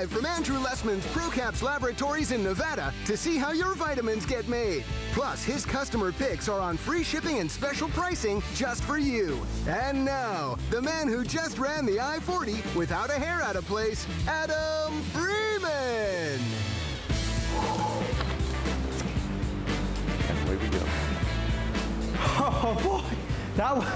live from Andrew Lessman's ProCaps Laboratories in Nevada to see how your vitamins get made. Plus, his customer picks are on free shipping and special pricing just for you. And now, the man who just ran the I-40 without a hair out of place, Adam Freeman. And away we go. Oh boy,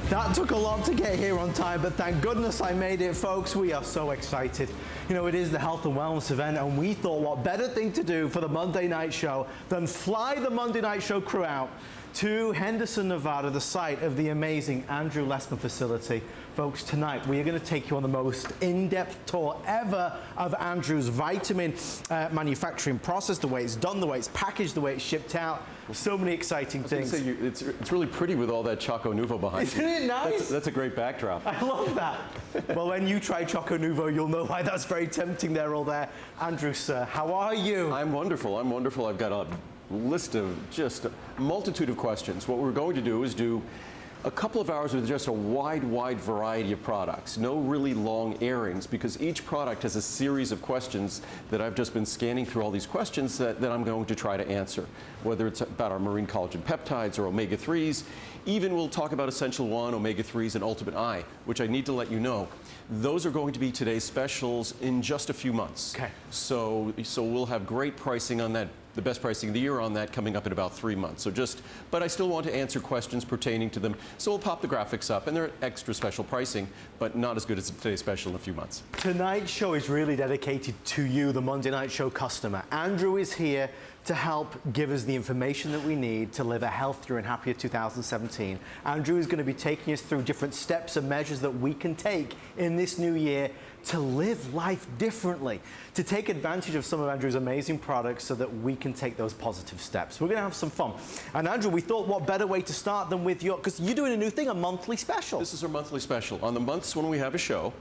that took a lot to get here on time, but thank goodness I made it, folks. We are so excited. You know, it is the health and wellness event, and we thought what better thing to do for the Monday Night Show than fly the Monday Night Show crew out to Henderson, Nevada, the site of the amazing Andrew Lessman facility. Folks, tonight we are going to take you on the most in-depth tour ever of Andrew's vitamin manufacturing process, the way it's done, the way it's packaged, the way it's shipped out. So many exciting things. It's really pretty with all that Choco Nuvo behind you. Isn't it nice? That's a great backdrop. I love that. Well, when you try Choco Nuvo, you'll know why that's very tempting there, all there. Andrew, sir, how are you? I'm wonderful. I'm wonderful. I've got a list of just a multitude of questions. What we're going to do is do a couple of hours with just a wide variety of products. No really long airings, because each product has a series of questions that I've just been scanning through all these questions that I'm going to try to answer. Whether it's about our marine collagen peptides or omega-3s, even we'll talk about Essential 1, omega-3s, and Ultimate I, which I need to let you know, those are going to be today's specials in just a few months. Okay. So we'll have great pricing on that, the best pricing of the year on that coming up in about 3 months. But I still want to answer questions pertaining to them. So we'll pop the graphics up, and they're extra special pricing, but not as good as today's special in a few months. Tonight's show is really dedicated to you, the Monday Night Show customer. Andrew is here to help give us the information that we need to live a healthier and happier 2017. Andrew is going to be taking us through different steps and measures that we can take in this new year to live life differently, to take advantage of some of Andrew's amazing products so that we can take those positive steps. We're going to have some fun. And Andrew, we thought what better way to start than with your, because you're doing a new thing, a monthly special. This is our monthly special. On the months when we have a show,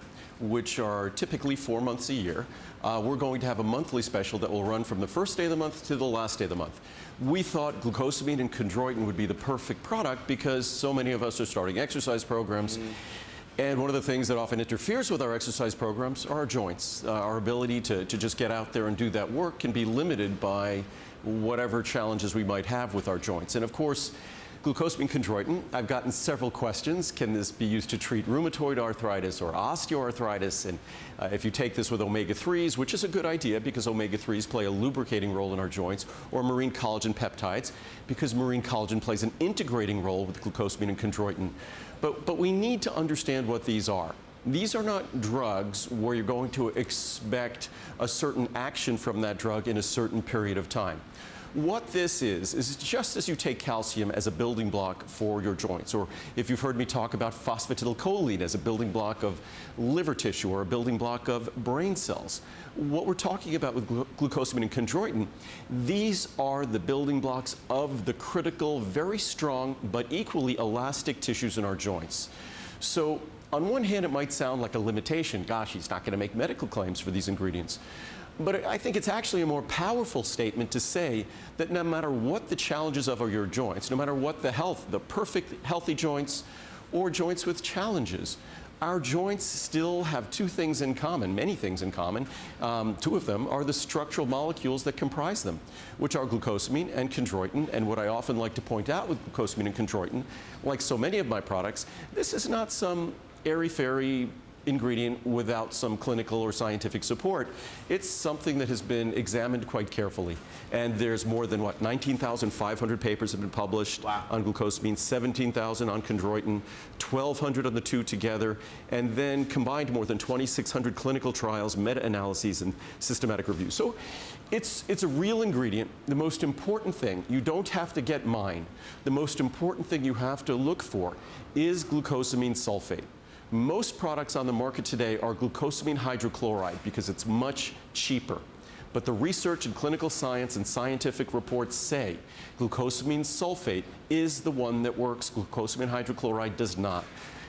which are typically 4 months a year, we're going to have a monthly special that will run from the first day of the month to the last day of the month. We thought glucosamine and chondroitin would be the perfect product because so many of us are starting exercise programs. And one of the things that often interferes with our exercise programs are our joints. Our ability to just get out there and do that work can be limited by whatever challenges we might have with our joints. And of course, glucosamine chondroitin, I've gotten several questions. Can this be used to treat rheumatoid arthritis or osteoarthritis? And if you take this with omega-3s, which is a good idea because omega-3s play a lubricating role in our joints, or marine collagen peptides, because marine collagen plays an integrating role with glucosamine and chondroitin. But we need to understand what these are. These are not drugs where you're going to expect a certain action from that drug in a certain period of time. What this is just as you take calcium as a building block for your joints, or if you've heard me talk about phosphatidylcholine as a building block of liver tissue or a building block of brain cells. What we're talking about with glucosamine and chondroitin, these are the building blocks of the critical, very strong, but equally elastic tissues in our joints. So on one hand, it might sound like a limitation. Gosh, he's not going to make medical claims for these ingredients. But I think it's actually a more powerful statement to say that no matter what the challenges of your joints, no matter what the perfect healthy joints or joints with challenges, our joints still have two things in common, many things in common. Two of them are the structural molecules that comprise them, which are glucosamine and chondroitin. And what I often like to point out with glucosamine and chondroitin, like so many of my products, this is not some airy-fairy ingredient without some clinical or scientific support. It's something that has been examined quite carefully. And there's more than, 19,500 papers have been published on glucosamine, 17,000 on chondroitin, 1,200 on the two together, and then combined more than 2,600 clinical trials, meta-analyses, and systematic reviews. So it's a real ingredient. The most important thing, you don't have to get mine. The most important thing you have to look for is glucosamine sulfate. Most products on the market today are glucosamine hydrochloride because it's much cheaper. But the research and clinical science and scientific reports say glucosamine sulfate is the one that works. Glucosamine hydrochloride does not.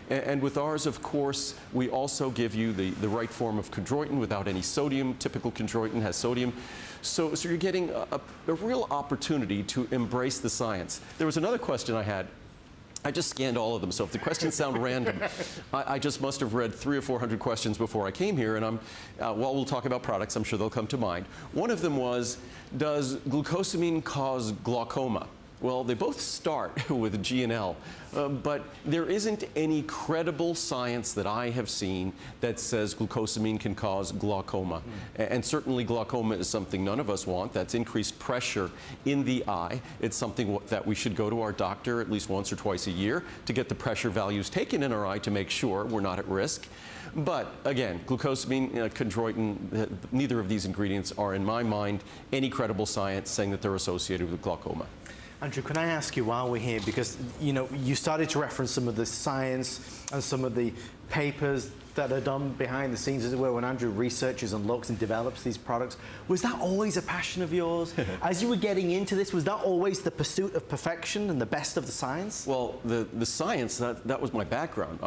And with ours, of course, we also give you the right form of chondroitin without any sodium. Typical chondroitin has sodium. So you're getting a real opportunity to embrace the science. There was another question I had I just scanned all of them, so if the questions sound random, I just must have read 300 or 400 questions before I came here, and while we'll talk about products, I'm sure they'll come to mind. One of them was, does glucosamine cause glaucoma? Well, they both start with G and L, but there isn't any credible science that I have seen that says glucosamine can cause glaucoma. And certainly glaucoma is something none of us want. That's increased pressure in the eye. It's something that we should go to our doctor at least once or twice a year to get the pressure values taken in our eye to make sure we're not at risk. But again, glucosamine, chondroitin, neither of these ingredients are, in my mind, any credible science saying that they're associated with glaucoma. Andrew, can I ask you while we're here, because you started to reference some of the science and some of the papers that are done behind the scenes, as it were, when Andrew researches and looks and develops these products. Was that always a passion of yours? As you were getting into this, was that always the pursuit of perfection and the best of the science? Well, the science, that was my background.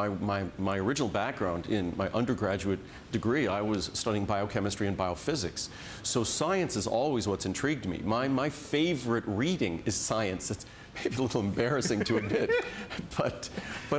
My original background in my undergraduate degree, I was studying biochemistry and biophysics. So science is always what's intrigued me. My favorite reading is science. It's maybe a little embarrassing to admit, but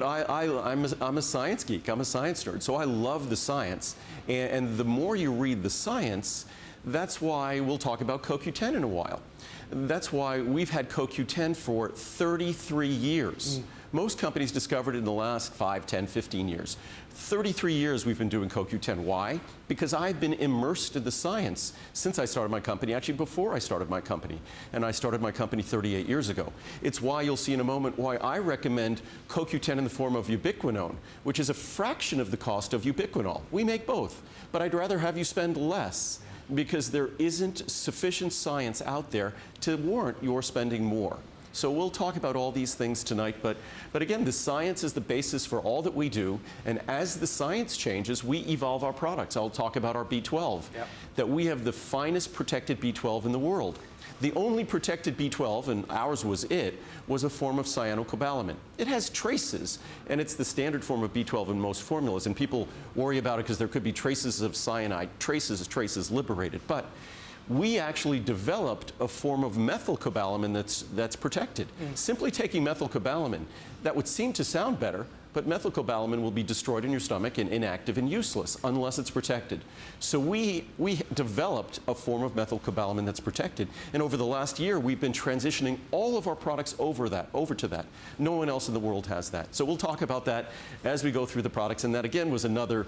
I'm a science geek. I'm a science nerd, so I love the science. And the more you read the science, that's why we'll talk about CoQ10 in a while. That's why we've had CoQ10 for 33 years. Most companies discovered it in the last 5, 10, 15 years. 33 years we've been doing CoQ10. Why? Because I've been immersed in the science since I started my company, actually before I started my company. And I started my company 38 years ago. It's why you'll see in a moment why I recommend CoQ10 in the form of ubiquinone, which is a fraction of the cost of ubiquinol. We make both, but I'd rather have you spend less because there isn't sufficient science out there to warrant your spending more. So we'll talk about all these things tonight, but again, the science is the basis for all that we do, and as the science changes, we evolve our products. I'll talk about our B12, that we have the finest protected B12 in the world. The only protected B12, and ours was a form of cyanocobalamin. It has traces, and it's the standard form of B12 in most formulas, and people worry about it because there could be traces of cyanide, traces liberated. But we actually developed a form of methylcobalamin that's protected. Simply taking methylcobalamin, that would seem to sound better, but methylcobalamin will be destroyed in your stomach and inactive and useless unless it's protected. So we developed a form of methylcobalamin that's protected, and over the last year we've been transitioning all of our products over to that. No one else in the world has that. So we'll talk about that as we go through the products, and that again was another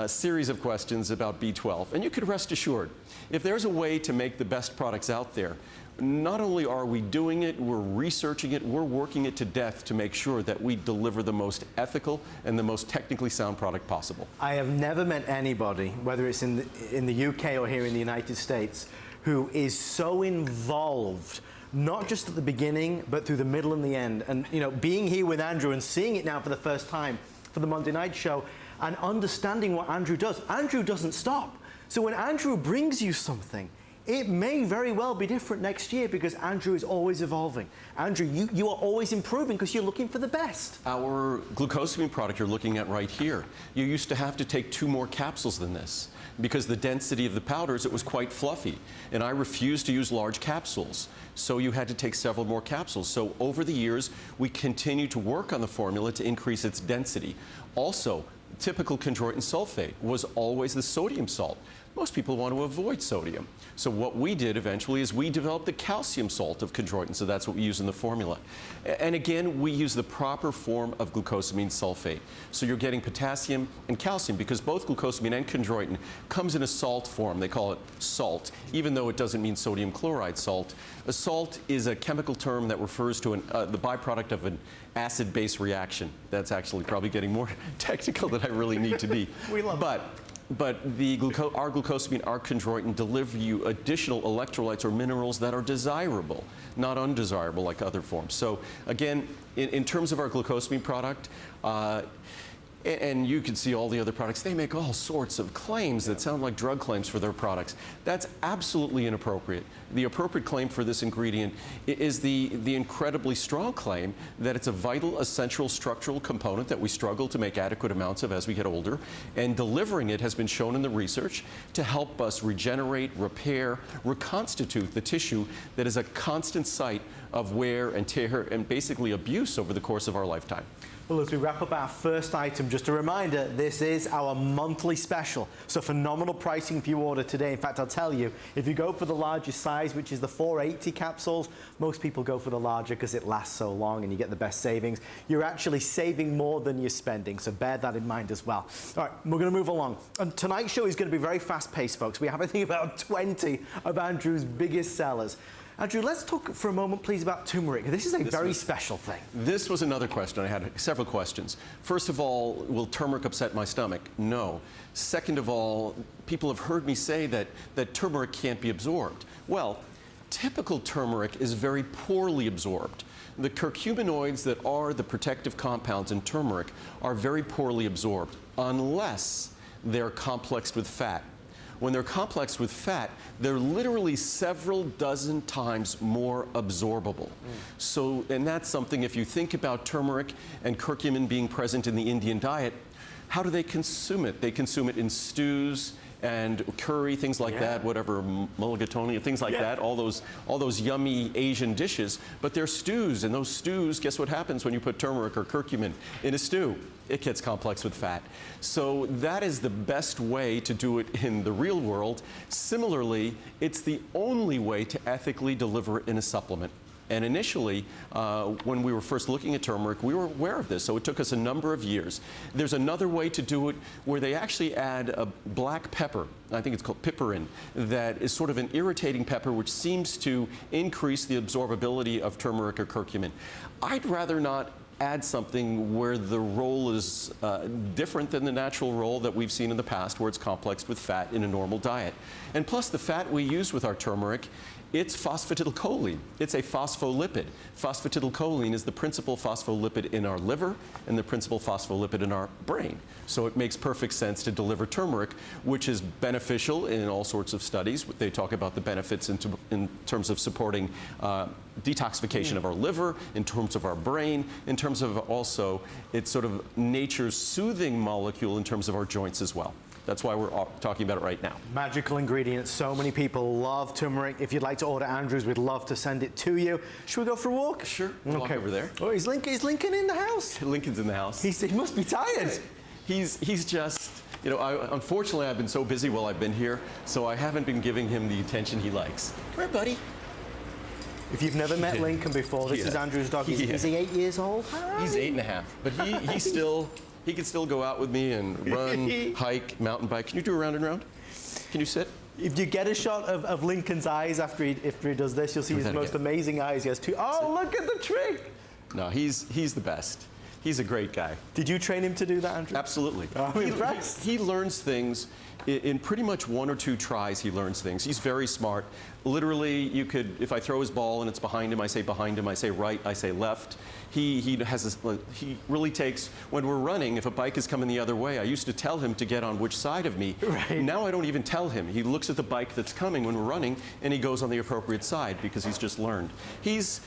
series of questions about B12. And you could rest assured, if there's a way to make the best products out there, not only are we doing it, we're researching it, we're working it to death to make sure that we deliver the most ethical and the most technically sound product possible. I have never met anybody, whether it's in the UK or here in the United States, who is so involved, not just at the beginning, but through the middle and the end. And being here with Andrew and seeing it now for the first time for the Monday Night Show and understanding what Andrew does. Andrew doesn't stop. So when Andrew brings you something, it may very well be different next year because Andrew is always evolving. Andrew, you are always improving because you're looking for the best. Our glucosamine product you're looking at right here, you used to have to take 2 more capsules than this because the density of the powders, it was quite fluffy. And I refused to use large capsules. So you had to take several more capsules. So over the years, we continue to work on the formula to increase its density. Also, typical chondroitin sulfate was always the sodium salt. Most people want to avoid sodium. So what we did eventually is we developed the calcium salt of chondroitin, so that's what we use in the formula. And again, we use the proper form of glucosamine sulfate. So you're getting potassium and calcium because both glucosamine and chondroitin comes in a salt form. They call it salt, even though it doesn't mean sodium chloride salt. A salt is a chemical term that refers to the byproduct of an acid-base reaction. That's actually probably getting more technical than I really need to be. We love it. But our glucosamine, our chondroitin deliver you additional electrolytes or minerals that are desirable, not undesirable like other forms. So again, in terms of our glucosamine product, and you can see all the other products, they make all sorts of claims that sound like drug claims for their products. That's absolutely inappropriate. The appropriate claim for this ingredient is the incredibly strong claim that it's a vital, essential structural component that we struggle to make adequate amounts of as we get older, and delivering it has been shown in the research to help us regenerate, repair, reconstitute the tissue that is a constant site of wear and tear and basically abuse over the course of our lifetime. Well, as we wrap up our first item, just a reminder, this is our monthly special. So phenomenal pricing if you order today. In fact, I'll tell you, if you go for the largest size, which is the 480 capsules, most people go for the larger because it lasts so long and you get the best savings. You're actually saving more than you're spending, so bear that in mind as well. All right, we're going to move along. And tonight's show is going to be very fast-paced, folks. We have, I think, about 20 of Andrew's biggest sellers. Andrew, let's talk for a moment, please, about turmeric. This is a very special thing. This was another question. I had several questions. First of all, will turmeric upset my stomach? No. Second of all, people have heard me say that turmeric can't be absorbed. Well, typical turmeric is very poorly absorbed. The curcuminoids that are the protective compounds in turmeric are very poorly absorbed, unless they're complexed with fat. When they're complexed with fat, they're literally several dozen times more absorbable. So, and that's something, if you think about turmeric and curcumin being present in the Indian diet, how do they consume it? They consume it in stews and curry, things like that, whatever, mulligatawny, things like that, all those yummy Asian dishes. But they're stews, and those stews, guess what happens when you put turmeric or curcumin in a stew? It gets complex with fat. So that is the best way to do it in the real world. Similarly, it's the only way to ethically deliver it in a supplement. And initially, when we were first looking at turmeric, we were aware of this, so it took us a number of years. There's another way to do it where they actually add a black pepper, I think it's called piperin, that is sort of an irritating pepper which seems to increase the absorbability of turmeric or curcumin. I'd rather not add something where the role is different than the natural role that we've seen in the past, where it's complexed with fat in a normal diet. And plus, the fat we use with our turmeric, it's phosphatidylcholine. It's a phospholipid. Phosphatidylcholine is the principal phospholipid in our liver and the principal phospholipid in our brain. So it makes perfect sense to deliver turmeric, which is beneficial in all sorts of studies. They talk about the benefits in terms of supporting detoxification of our liver, in terms of our brain, in terms of also it's sort of nature's soothing molecule in terms of our joints as well. That's why we're talking about it right now. Magical ingredients. So many people love turmeric. If you'd like to order Andrew's, we'd love to send it to you. Should we go for a walk? Sure. We'll walk over there. Oh, is Lincoln in the house? Lincoln's in the house. He must be tired. He's just, you know, unfortunately I've been so busy while I've been here, so I haven't been giving him the attention he likes. Come here, buddy. If you've never met Lincoln before, this is Andrew's dog. Is he 8 years old? He's 8.5, but he can still go out with me and run, hike, mountain bike. Can you do a round and round? Can you sit? If you get a shot of Lincoln's eyes after he does this, you'll see his most amazing eyes. He has two. Oh, look at the trick! No, he's the best. He's a great guy. Did you train him to do that, Andrew? Absolutely. I'm impressed. He learns things in pretty much 1 or 2 tries. He learns things. He's very smart. Literally, you could, if I throw his ball and it's behind him, I say behind him. I say right. I say left. He really takes, when we're running, if a bike is coming the other way, I used to tell him to get on which side of me. Right. Now I don't even tell him. He looks at the bike that's coming when we're running, and he goes on the appropriate side because he's just learned. He's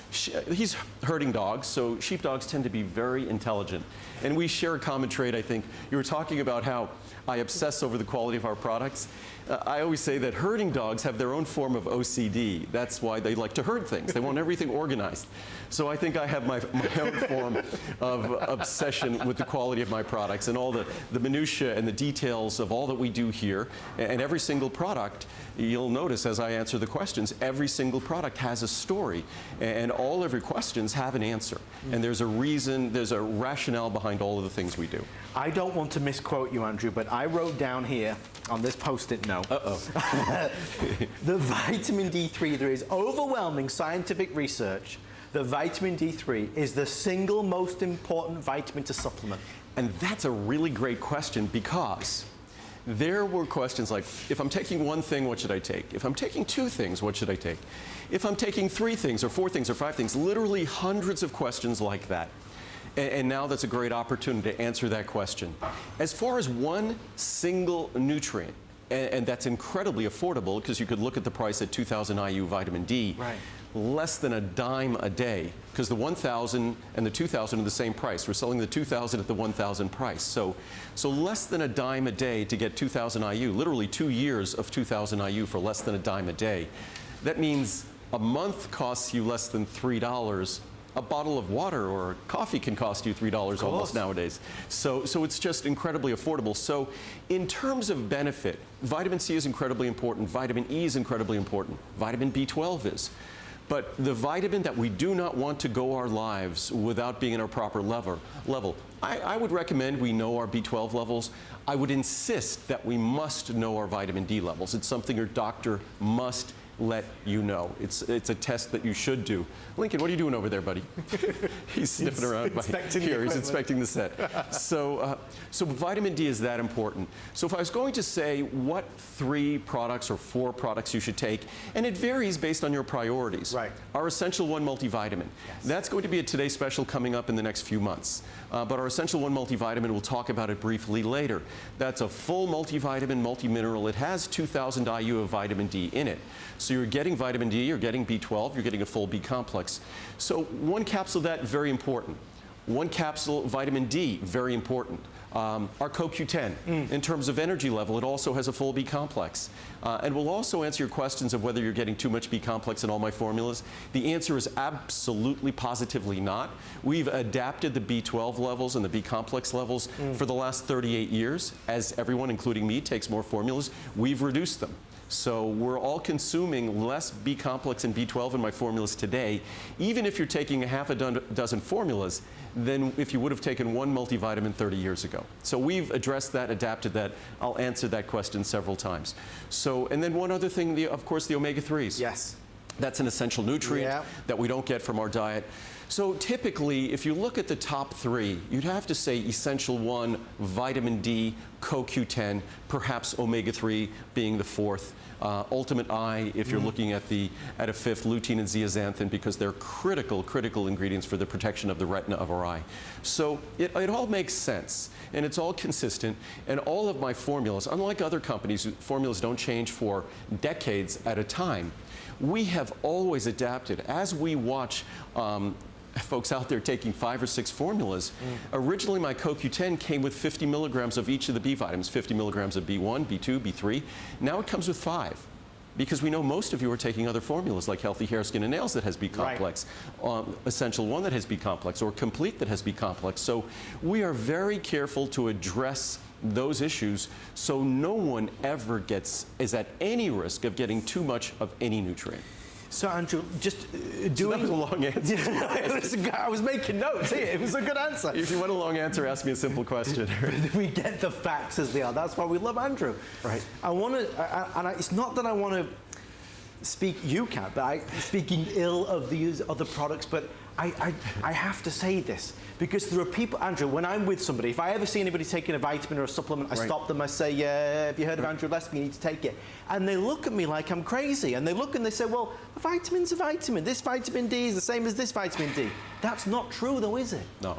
herding dogs, so sheepdogs tend to be very intelligent. And we share a common trait, I think. You were talking about how I obsess over the quality of our products. I always say that herding dogs have their own form of OCD. That's why they like to herd things. They want everything organized. So I think I have my own form of obsession with the quality of my products and all the minutiae and the details of all that we do here. And every single product, you'll notice as I answer the questions, every single product has a story. And all of your questions have an answer. And there's a reason, there's a rationale behind all of the things we do. I don't want to misquote you, Andrew, but I wrote down here on this Post-it note. The vitamin D3, there is overwhelming scientific research that vitamin D3 is the single most important vitamin to supplement. And that's a really great question because there were questions like, if I'm taking 1 thing, what should I take? If I'm taking 2 things, what should I take? If I'm taking 3 things or 4 things or 5 things, literally hundreds of questions like that. And now that's a great opportunity to answer that question. As far as 1 single nutrient, and that's incredibly affordable because you could look at the price at 2,000 IU vitamin D, right. Less than a dime a day, because the 1,000 and the 2,000 are the same price. We're selling the 2,000 at the 1,000 price. So less than a dime a day to get 2,000 IU, literally 2 years of 2,000 IU for less than a dime a day. That means a month costs you less than $3. A bottle of water or coffee can cost you $3 almost nowadays. So it's just incredibly affordable. So in terms of benefit, vitamin C is incredibly important. Vitamin E is incredibly important. Vitamin B12 is. But the vitamin that we do not want to go our lives without being in our proper level, I would recommend we know our B12 levels. I would insist that we must know our vitamin D levels. It's something your doctor must let you know. It's a test that you should do. Lincoln, what are you doing over there, buddy? He's sniffing around here. He's inspecting the set. So vitamin D is that important. So if I was going to say what 3 products or 4 products you should take, and it varies based on your priorities. Right. Our Essential One multivitamin. Yes. That's going to be a Today Special coming up in the next few months. But our Essential One multivitamin, we'll talk about it briefly later. That's a full multivitamin, multimineral. It has 2,000 IU of vitamin D in it. So you're getting vitamin D, you're getting B12, you're getting a full B complex. So 1 capsule of that, very important. 1 capsule vitamin D, very important. Our CoQ10, in terms of energy level, it also has a full B complex. And we'll also answer your questions of whether you're getting too much B complex in all my formulas. The answer is absolutely, positively not. We've adapted the B12 levels and the B complex levels for the last 38 years. As everyone, including me, takes more formulas, we've reduced them. So we're all consuming less B complex and B12 in my formulas today, even if you're taking a half a dozen formulas, than if you would have taken 1 multivitamin 30 years ago. So we've addressed that, adapted that. I'll answer that question several times. So, and then one other thing, of course, the omega-3s. Yes. That's an essential nutrient that we don't get from our diet. So typically, if you look at the top 3, you'd have to say Essential One, vitamin D, CoQ10, perhaps omega-3 being the 4th. Ultimate I, if you're looking at a 5th, lutein and zeaxanthin, because they're critical ingredients for the protection of the retina of our eye. So it all makes sense, and it's all consistent, and all of my formulas, unlike other companies, formulas don't change for decades at a time. We have always adapted. As we watch folks out there taking 5 or 6 formulas. Originally, my CoQ10 came with 50 milligrams of each of the B vitamins, 50 milligrams of B1, B2, B3. Now it comes with 5, because we know most of you are taking other formulas like Healthy Hair, Skin, and Nails that has B complex, Essential One that has B complex, or Complete that has B complex. So we are very careful to address those issues so no one ever is at any risk of getting too much of any nutrient. So Andrew, just doing... So that was a long answer. I was making notes here. It was a good answer. If you want a long answer, ask me a simple question. We get the facts as they are. That's why we love Andrew. Right. I want to, it's not that I want to speak UCAT, but speaking ill of these other products, but I have to say this, because there are people, Andrew, when I'm with somebody, if I ever see anybody taking a vitamin or a supplement, I stop them, I say, have you heard of Andrew Gillespie? You need to take it. And they look at me like I'm crazy, and they look and they say, well, a vitamin's a vitamin. This vitamin D is the same as this vitamin D. That's not true, though, is it? No,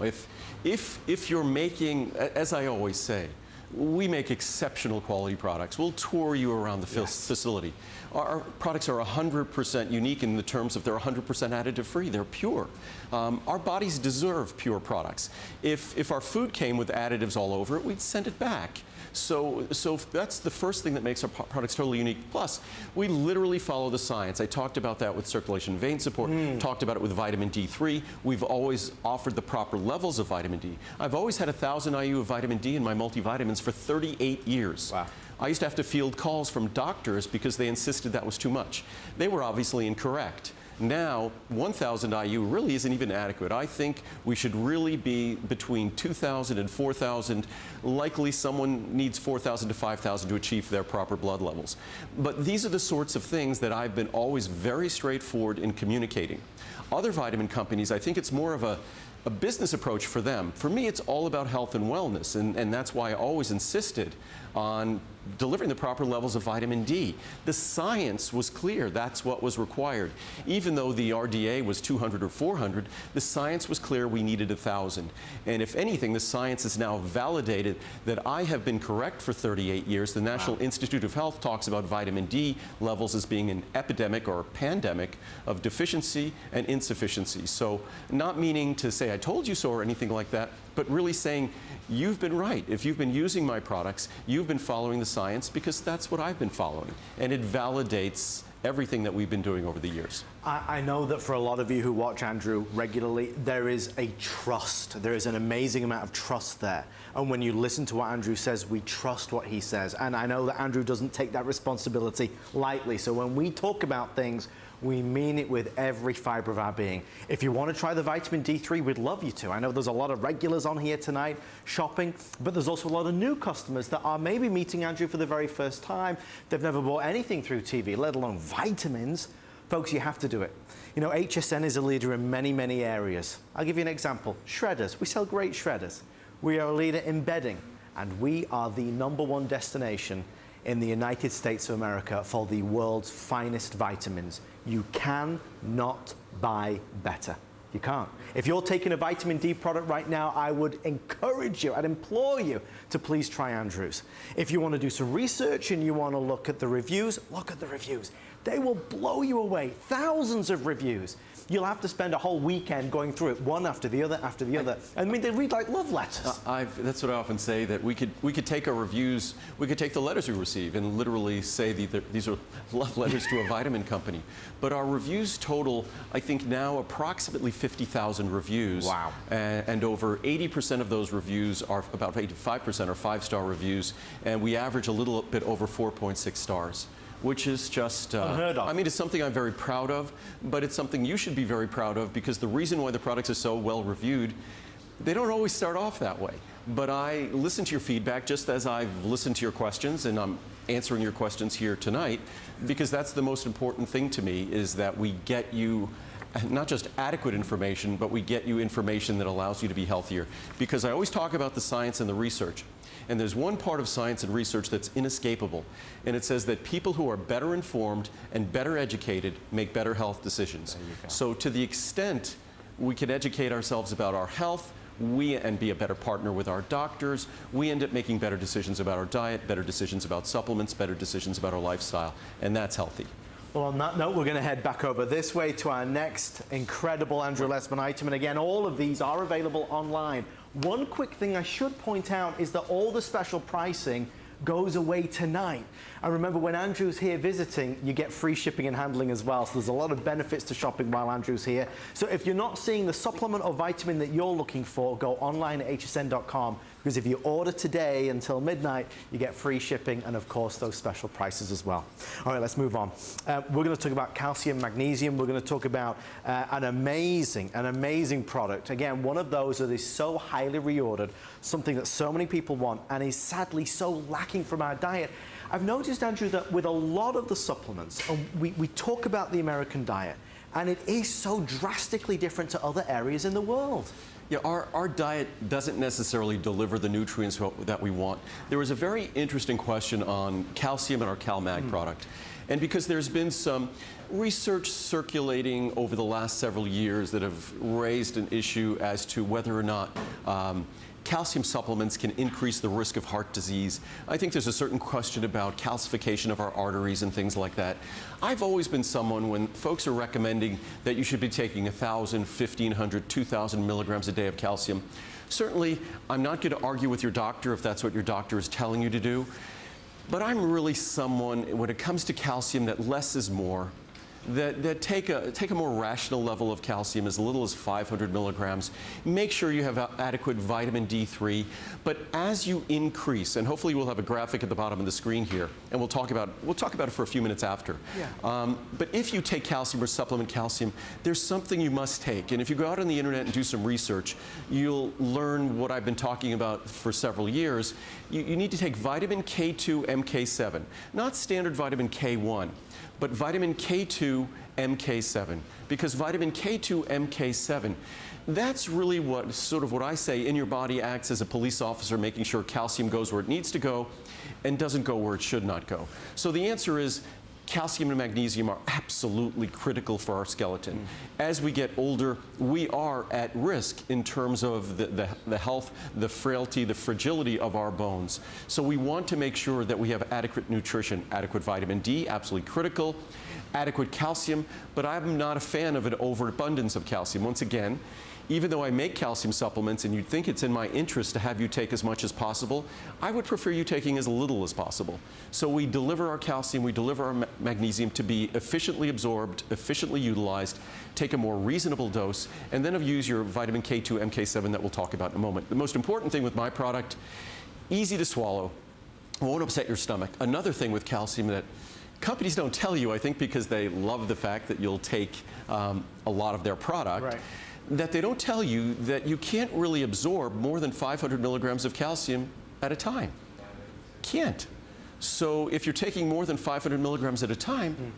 if you're making, as I always say, we make exceptional quality products. We'll tour you around the facility. Our products are 100% unique in the terms of they're 100% additive free. They're pure. Our bodies deserve pure products. If our food came with additives all over it, we'd send it back. So that's the first thing that makes our products totally unique. Plus, we literally follow the science. I talked about that with circulation vein support, talked about it with vitamin D3. We've always offered the proper levels of vitamin D. I've always had 1,000 IU of vitamin D in my multivitamins for 38 years. Wow. I used to have to field calls from doctors because they insisted that was too much. They were obviously incorrect. Now, 1,000 IU really isn't even adequate. I think we should really be between 2,000 and 4,000. Likely someone needs 4,000 to 5,000 to achieve their proper blood levels. But these are the sorts of things that I've been always very straightforward in communicating. Other vitamin companies, I think it's more of a business approach for them. For me, it's all about health and wellness, and that's why I always insisted on delivering the proper levels of vitamin D. The science was clear. That's what was required. Even though the RDA was 200 or 400, the science was clear we needed 1,000. And if anything, the science is now validated that I have been correct for 38 years. The National Institute of Health talks about vitamin D levels as being an epidemic or pandemic of deficiency and insufficiency. So not meaning to say I told you so or anything like that, but really saying you've been right. If you've been using my products, you've been following the science, because that's what I've been following. And it validates everything that we've been doing over the years. I know that for a lot of you who watch Andrew regularly, there is a trust. There is an amazing amount of trust there. And when you listen to what Andrew says, we trust what he says. And I know that Andrew doesn't take that responsibility lightly. So when we talk about things, we mean it with every fiber of our being. If you want to try the vitamin D3, we'd love you to. I know there's a lot of regulars on here tonight shopping, but there's also a lot of new customers that are maybe meeting Andrew for the very first time. They've never bought anything through TV, let alone vitamins. Folks, you have to do it. You know, HSN is a leader in many, many areas. I'll give you an example. Shredders. We sell great shredders. We are a leader in bedding, and we are the #1 destination in the United States of America for the world's finest vitamins. You cannot buy better. You can't. If you're taking a vitamin D product right now, I would encourage you, I'd implore you to please try Andrew's. If you want to do some research and you want to look at the reviews, look at the reviews. They will blow you away. Thousands of reviews. You'll have to spend a whole weekend going through it, one after the other after the other. I mean, they read like love letters. That's what I often say, that we could take our reviews, we could take the letters we receive and literally say these are love letters to a vitamin company. But our reviews total, I think now approximately 50,000 reviews. Wow. And over 80% of those reviews are, about 85% are 5-star reviews, and we average a little bit over 4.6 stars. Which is just, unheard of. I mean, it's something I'm very proud of, but it's something you should be very proud of, because the reason why the products are so well reviewed, they don't always start off that way. But I listen to your feedback, just as I've listened to your questions, and I'm answering your questions here tonight, because that's the most important thing to me, is that we get you not just adequate information, but we get you information that allows you to be healthier. Because I always talk about the science and the research. And there's one part of science and research that's inescapable, and it says that people who are better informed and better educated make better health decisions. So to the extent we can educate ourselves about our health, and be a better partner with our doctors, we end up making better decisions about our diet, better decisions about supplements, better decisions about our lifestyle, and that's healthy. Well, on that note, we're going to head back over this way to our next incredible Andrew Lessman item. And again, all of these are available online. One quick thing I should point out is that all the special pricing goes away tonight. And remember, when Andrew's here visiting, you get free shipping and handling as well. So there's a lot of benefits to shopping while Andrew's here. So if you're not seeing the supplement or vitamin that you're looking for, go online at hsn.com, because if you order today until midnight, you get free shipping and, of course, those special prices as well. All right, let's move on. We're going to talk about calcium, magnesium. We're going to talk about an amazing product. Again, one of those that is so highly reordered, something that so many people want, and is sadly so lacking from our diet. I've noticed, Andrew, that with a lot of the supplements, and we talk about the American diet, and it is so drastically different to other areas in the world. Yeah, our diet doesn't necessarily deliver the nutrients that we want. There was a very interesting question on calcium in our CalMag product. And because there's been some research circulating over the last several years that have raised an issue as to whether or not calcium supplements can increase the risk of heart disease. I think there's a certain question about calcification of our arteries and things like that. I've always been someone, when folks are recommending that you should be taking 1,000, 1,500, 2,000 milligrams a day of calcium, certainly I'm not going to argue with your doctor if that's what your doctor is telling you to do. But I'm really someone, when it comes to calcium, that less is more. That take a more rational level of calcium, as little as 500 milligrams. Make sure you have adequate vitamin D3. But as you increase, and hopefully we'll have a graphic at the bottom of the screen here, and we'll talk about it for a few minutes after. Yeah. But if you take calcium or supplement calcium, there's something you must take. And if you go out on the internet and do some research, you'll learn what I've been talking about for several years. You need to take vitamin K2 MK7, not standard vitamin K1. But vitamin K2 MK7, because vitamin K2 MK7, that's really what I say in your body acts as a police officer, making sure calcium goes where it needs to go and doesn't go where it should not go. So the answer is calcium and magnesium are absolutely critical for our skeleton. As we get older, we are at risk in terms of the health, the frailty, the fragility of our bones. So we want to make sure that we have adequate nutrition, adequate vitamin D, absolutely critical, adequate calcium, but I'm not a fan of an overabundance of calcium. Once again, even though I make calcium supplements and you'd think it's in my interest to have you take as much as possible, I would prefer you taking as little as possible. So we deliver our calcium, we deliver our magnesium to be efficiently absorbed, efficiently utilized, take a more reasonable dose, and then use your vitamin K2, MK7 that we'll talk about in a moment. The most important thing with my product, easy to swallow, won't upset your stomach. Another thing with calcium that companies don't tell you, I think because they love the fact that you'll take a lot of their product, Right. that they don't tell you that you can't really absorb more than 500 milligrams of calcium at a time. Can't. So if you're taking more than 500 milligrams at a time,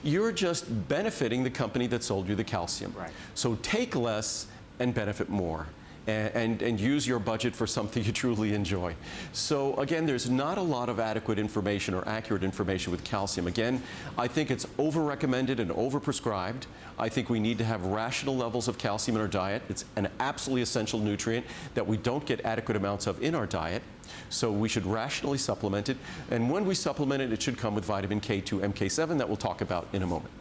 you're just benefiting the company that sold you the calcium. Right. So take less and benefit more. And use your budget for something you truly enjoy. So again, there's not a lot of adequate information or accurate information with calcium. Again, I think it's over-recommended and over-prescribed. I think we need to have rational levels of calcium in our diet. It's an absolutely essential nutrient that we don't get adequate amounts of in our diet. So we should rationally supplement it. And when we supplement it, it should come with vitamin K2, MK7 that we'll talk about in a moment.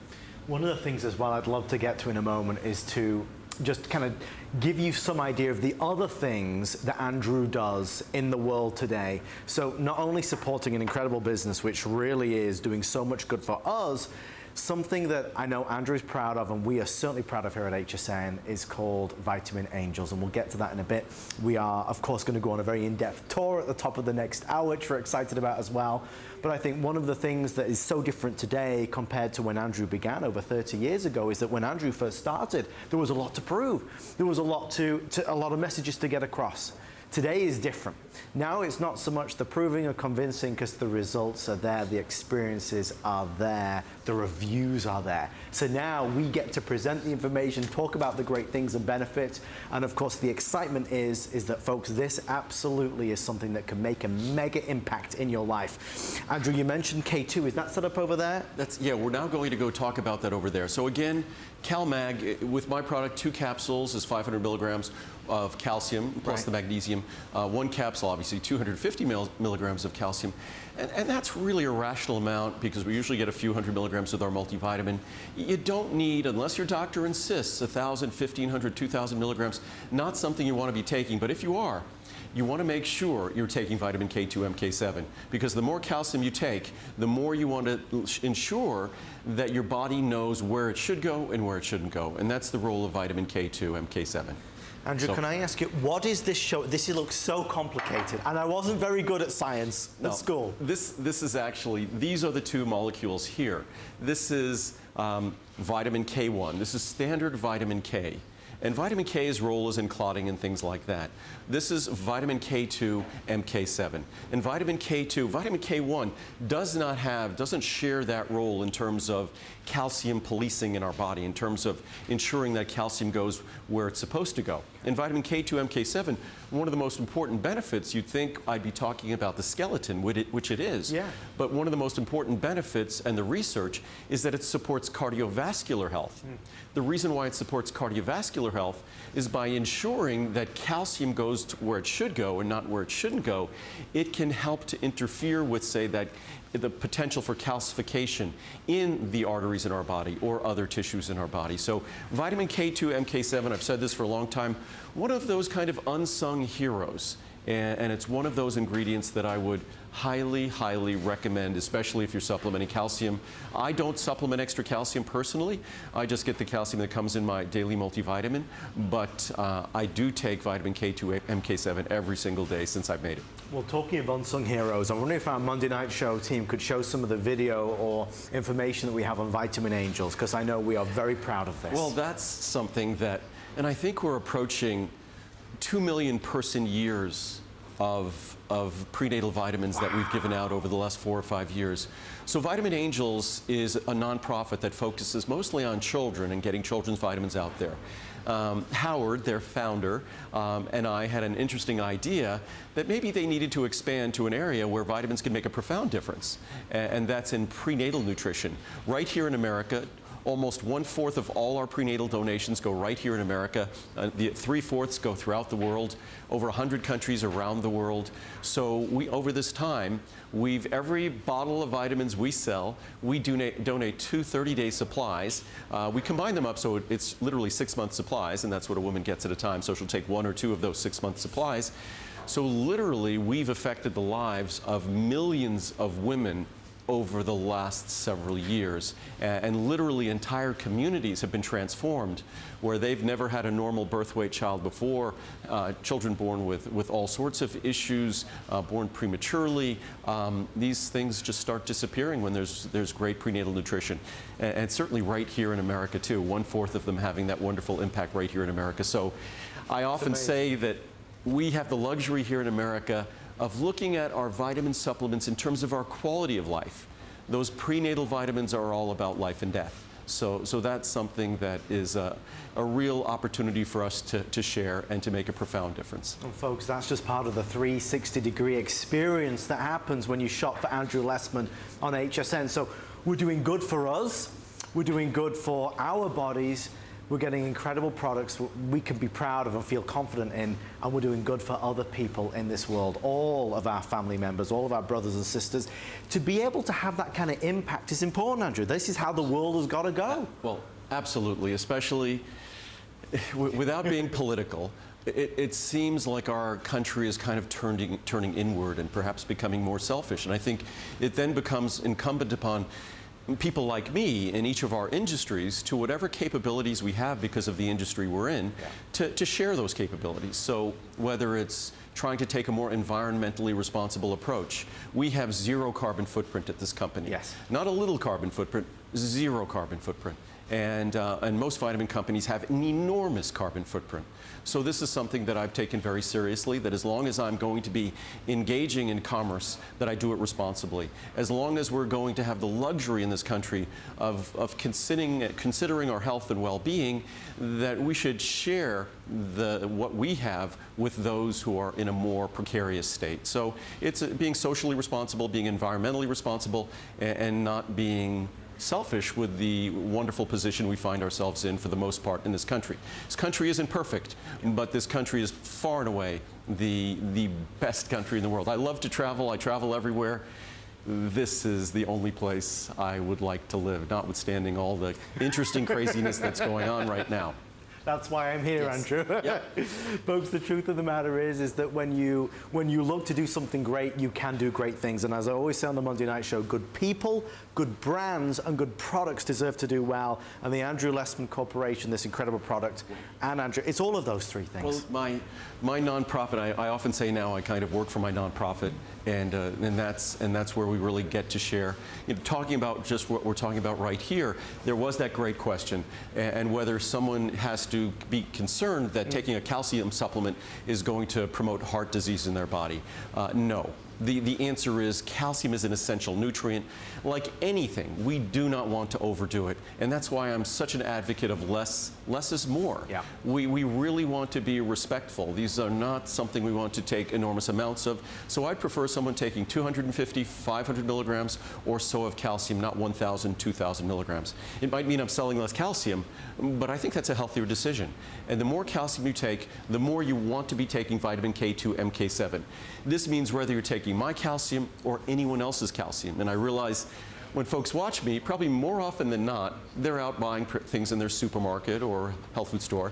One of the things as well I'd love to get to in a moment is to just kind of give you some idea of the other things that Andrew does in the world today. So not only supporting an incredible business, which really is doing so much good for us, something that I know Andrew is proud of, and we are certainly proud of here at HSN, is called Vitamin Angels, and we'll get to that in a bit. We are, of course, going to go on a very in-depth tour at the top of the next hour, which we're excited about as well. But I think one of the things that is so different today compared to when Andrew began over 30 years ago is that when Andrew first started, there was a lot to prove. There was a lot a lot of messages to get across. Today is different. Now it's not so much the proving or convincing because the results are there, the experiences are there, the reviews are there. So now we get to present the information, talk about the great things and benefits, and of course the excitement is that, folks, this absolutely is something that can make a mega impact in your life. Andrew, you mentioned K2. Is that set up over there? Yeah, we're now going to go talk about that over there. So again, CalMag, with my product, 2 capsules is 500 milligrams of calcium plus the magnesium. 1 capsule, obviously, 250 milligrams of calcium. And that's really a rational amount because we usually get a few hundred milligrams with our multivitamin. You don't need, unless your doctor insists, 1,000, 1,500, 2,000 milligrams. Not something you want to be taking, but if you are, you want to make sure you're taking vitamin K2, MK7, because the more calcium you take, the more you want to ensure that your body knows where it should go and where it shouldn't go. And that's the role of vitamin K2, MK7. Andrew, can I ask you, what is this show? This looks so complicated, and I wasn't very good at science at school. This is actually, these are the 2 molecules here. This is vitamin K1. This is standard vitamin K. And vitamin K's role is in clotting and things like that. This is vitamin K2, MK7. And vitamin K2, vitamin K1 doesn't share that role in terms of calcium policing in our body, in terms of ensuring that calcium goes where it's supposed to go. In vitamin K2, MK7, one of the most important benefits, you'd think I'd be talking about the skeleton, which it is. Yeah. But one of the most important benefits and the research is that it supports cardiovascular health. The reason why it supports cardiovascular health is by ensuring that calcium goes to where it should go and not where it shouldn't go. It can help to interfere with, say, that the potential for calcification in the arteries in our body or other tissues in our body. So vitamin K2, MK7, I've said this for a long time, one of those kind of unsung heroes. And it's one of those ingredients that I would highly, highly recommend, especially if you're supplementing calcium. I don't supplement extra calcium personally. I just get the calcium that comes in my daily multivitamin. But I do take vitamin K2, MK7 every single day since I've made it. Well, talking of unsung heroes, I wonder if our Monday Night Show team could show some of the video or information that we have on Vitamin Angels, because I know we are very proud of this. Well, that's something that, and I think we're approaching 2 million person years of prenatal vitamins that we've given out over the last 4 or 5 years. So Vitamin Angels is a nonprofit that focuses mostly on children and getting children's vitamins out there. Howard, their founder, and I had an interesting idea that maybe they needed to expand to an area where vitamins can make a profound difference, and that's in prenatal nutrition. Right here in America, Almost 1/4 of all our prenatal donations go right here in America. The 3/4 go throughout the world, over 100 countries around the world. So over this time, every bottle of vitamins we sell, we donate 2 30-day supplies. We combine them up so it's literally 6-month supplies, and that's what a woman gets at a time. So she'll take 1 or 2 of those 6-month supplies. So literally, we've affected the lives of millions of women over the last several years. And literally entire communities have been transformed where they've never had a normal birth weight child before, children born with all sorts of issues, born prematurely. These things just start disappearing when there's great prenatal nutrition. And certainly right here in America too, 1/4 of them having that wonderful impact right here in America. So I often say that we have the luxury here in America of looking at our vitamin supplements in terms of our quality of life. Those prenatal vitamins are all about life and death. So that's something that is a real opportunity for us to share and to make a profound difference. And folks, that's just part of the 360-degree experience that happens when you shop for Andrew Lessman on HSN. So we're doing good for us, we're doing good for our bodies, we're getting incredible products we can be proud of and feel confident in, and we're doing good for other people in this world, all of our family members, all of our brothers and sisters. To be able to have that kind of impact is important, Andrew. This is how the world has got to go. Well, absolutely, especially without being political. It seems like our country is kind of turning inward and perhaps becoming more selfish. And I think it then becomes incumbent upon people like me in each of our industries, to whatever capabilities we have because of the industry we're in, to share those capabilities. So whether it's trying to take a more environmentally responsible approach, we have 0 carbon footprint at this company. Yes. Not a little carbon footprint, 0 carbon footprint. And most vitamin companies have an enormous carbon footprint. So this is something that I've taken very seriously, that as long as I'm going to be engaging in commerce, that I do it responsibly. As long as we're going to have the luxury in this country of considering our health and well-being, that we should share what we have with those who are in a more precarious state. So it's being socially responsible, being environmentally responsible, and not being selfish with the wonderful position we find ourselves in for the most part in this country. This country isn't perfect, but this country is far and away the best country in the world. I love to travel. I travel everywhere. This is the only place I would like to live, notwithstanding all the interesting craziness that's going on right now. That's why I'm here, Yes. Andrew. Yeah. Folks, the truth of the matter is that when you look to do something great, you can do great things. And as I always say on the Monday Night Show, good people, good brands, and good products deserve to do well. And the Andrew Lessman Corporation, this incredible product, and Andrew, it's all of those 3 things. Well, my nonprofit, I often say now I kind of work for my nonprofit, and that's where we really get to share. You know, talking about just what we're talking about right here, there was that great question, and whether someone has to be concerned that taking a calcium supplement is going to promote heart disease in their body. No. The answer is calcium is an essential nutrient. Like anything, we do not want to overdo it. And that's why I'm such an advocate of less is more. Yeah. We really want to be respectful. These are not something we want to take enormous amounts of. So I'd prefer someone taking 250, 500 milligrams or so of calcium, not 1,000, 2,000 milligrams. It might mean I'm selling less calcium, but I think that's a healthier decision. And the more calcium you take, the more you want to be taking vitamin K2, MK7. This means whether you're taking my calcium or anyone else's calcium. And I realize when folks watch me, probably more often than not, they're out buying things in their supermarket or health food store,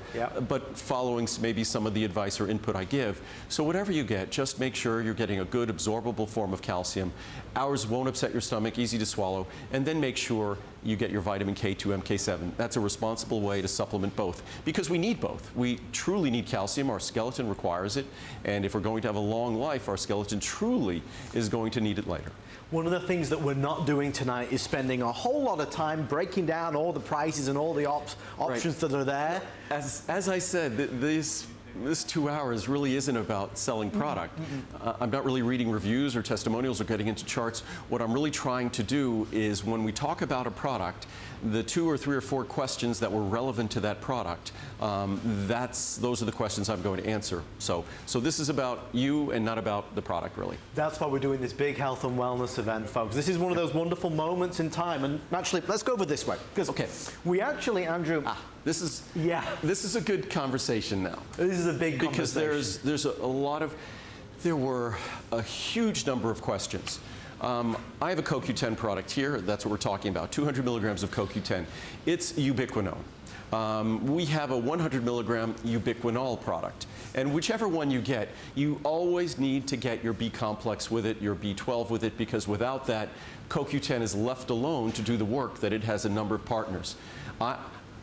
but following maybe some of the advice or input I give. So whatever you get, just make sure you're getting a good absorbable form of calcium. Ours won't upset your stomach, easy to swallow, and then make sure you get your vitamin K2, MK7. That's a responsible way to supplement both, because we need both. We truly need calcium. Our skeleton requires it, and if we're going to have a long life, our skeleton truly is going to need it later. One of the things that we're not doing tonight is spending a whole lot of time breaking down all the prices and all the options that are there. As I said, this 2 hours really isn't about selling product. I'm not really reading reviews or testimonials or getting into charts. What I'm really trying to do is when we talk about a product, the 2 or 3 or 4 questions that were relevant to that product, those are the questions I'm going to answer. So this is about you and not about the product, really. That's why we're doing this big health and wellness event, folks. This is one of those wonderful moments in time. And actually, let's go over this way. Because we actually, Andrew... This is a good conversation now. This is a big conversation. Because there were a huge number of questions. I have a CoQ10 product here. That's what we're talking about, 200 milligrams of CoQ10. It's ubiquinone. We have a 100 milligram ubiquinol product. And whichever one you get, you always need to get your B complex with it, your B12 with it, because without that, CoQ10 is left alone to do the work that it has a number of partners.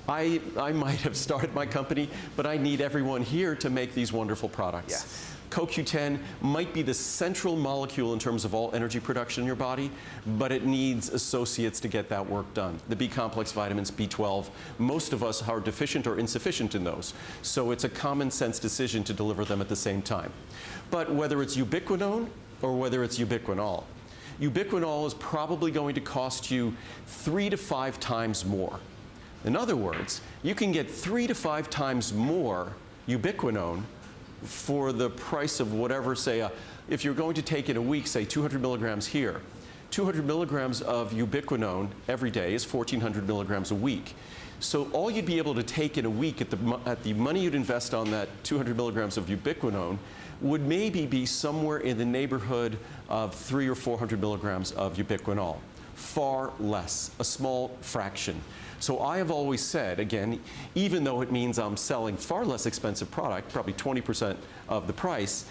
I might have started my company, but I need everyone here to make these wonderful products. Yes. CoQ10 might be the central molecule in terms of all energy production in your body, but it needs associates to get that work done. The B complex vitamins, B12, most of us are deficient or insufficient in those. So it's a common sense decision to deliver them at the same time. But whether it's ubiquinone or whether it's ubiquinol, ubiquinol is probably going to cost you 3 to 5 times more. In other words, you can get 3 to 5 times more ubiquinone for the price of whatever, say, if you're going to take in a week, say 200 milligrams here, 200 milligrams of ubiquinone every day is 1,400 milligrams a week. So all you'd be able to take in a week at the money you'd invest on that 200 milligrams of ubiquinone would maybe be somewhere in the neighborhood of 300 or 400 milligrams of ubiquinol. Far less, a small fraction. So I have always said, again, even though it means I'm selling far less expensive product, probably 20% of the price,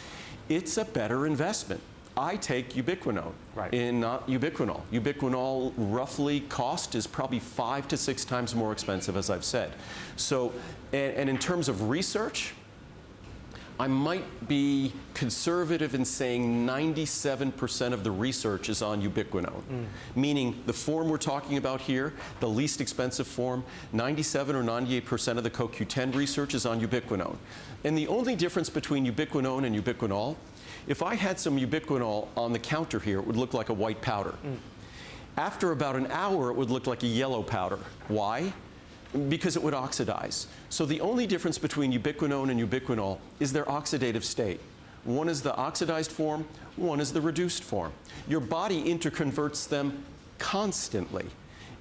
it's a better investment. I take ubiquinone in not ubiquinol. Ubiquinol roughly cost is probably 5 to 6 times more expensive, as I've said. So, and in terms of research, I might be conservative in saying 97% of the research is on ubiquinone, meaning the form we're talking about here, the least expensive form, 97 or 98% of the CoQ10 research is on ubiquinone. And the only difference between ubiquinone and ubiquinol, if I had some ubiquinol on the counter here, it would look like a white powder. After about an hour, it would look like a yellow powder. Why? Because it would oxidize. So the only difference between ubiquinone and ubiquinol is their oxidative state. One is the oxidized form, one is the reduced form. Your body interconverts them constantly.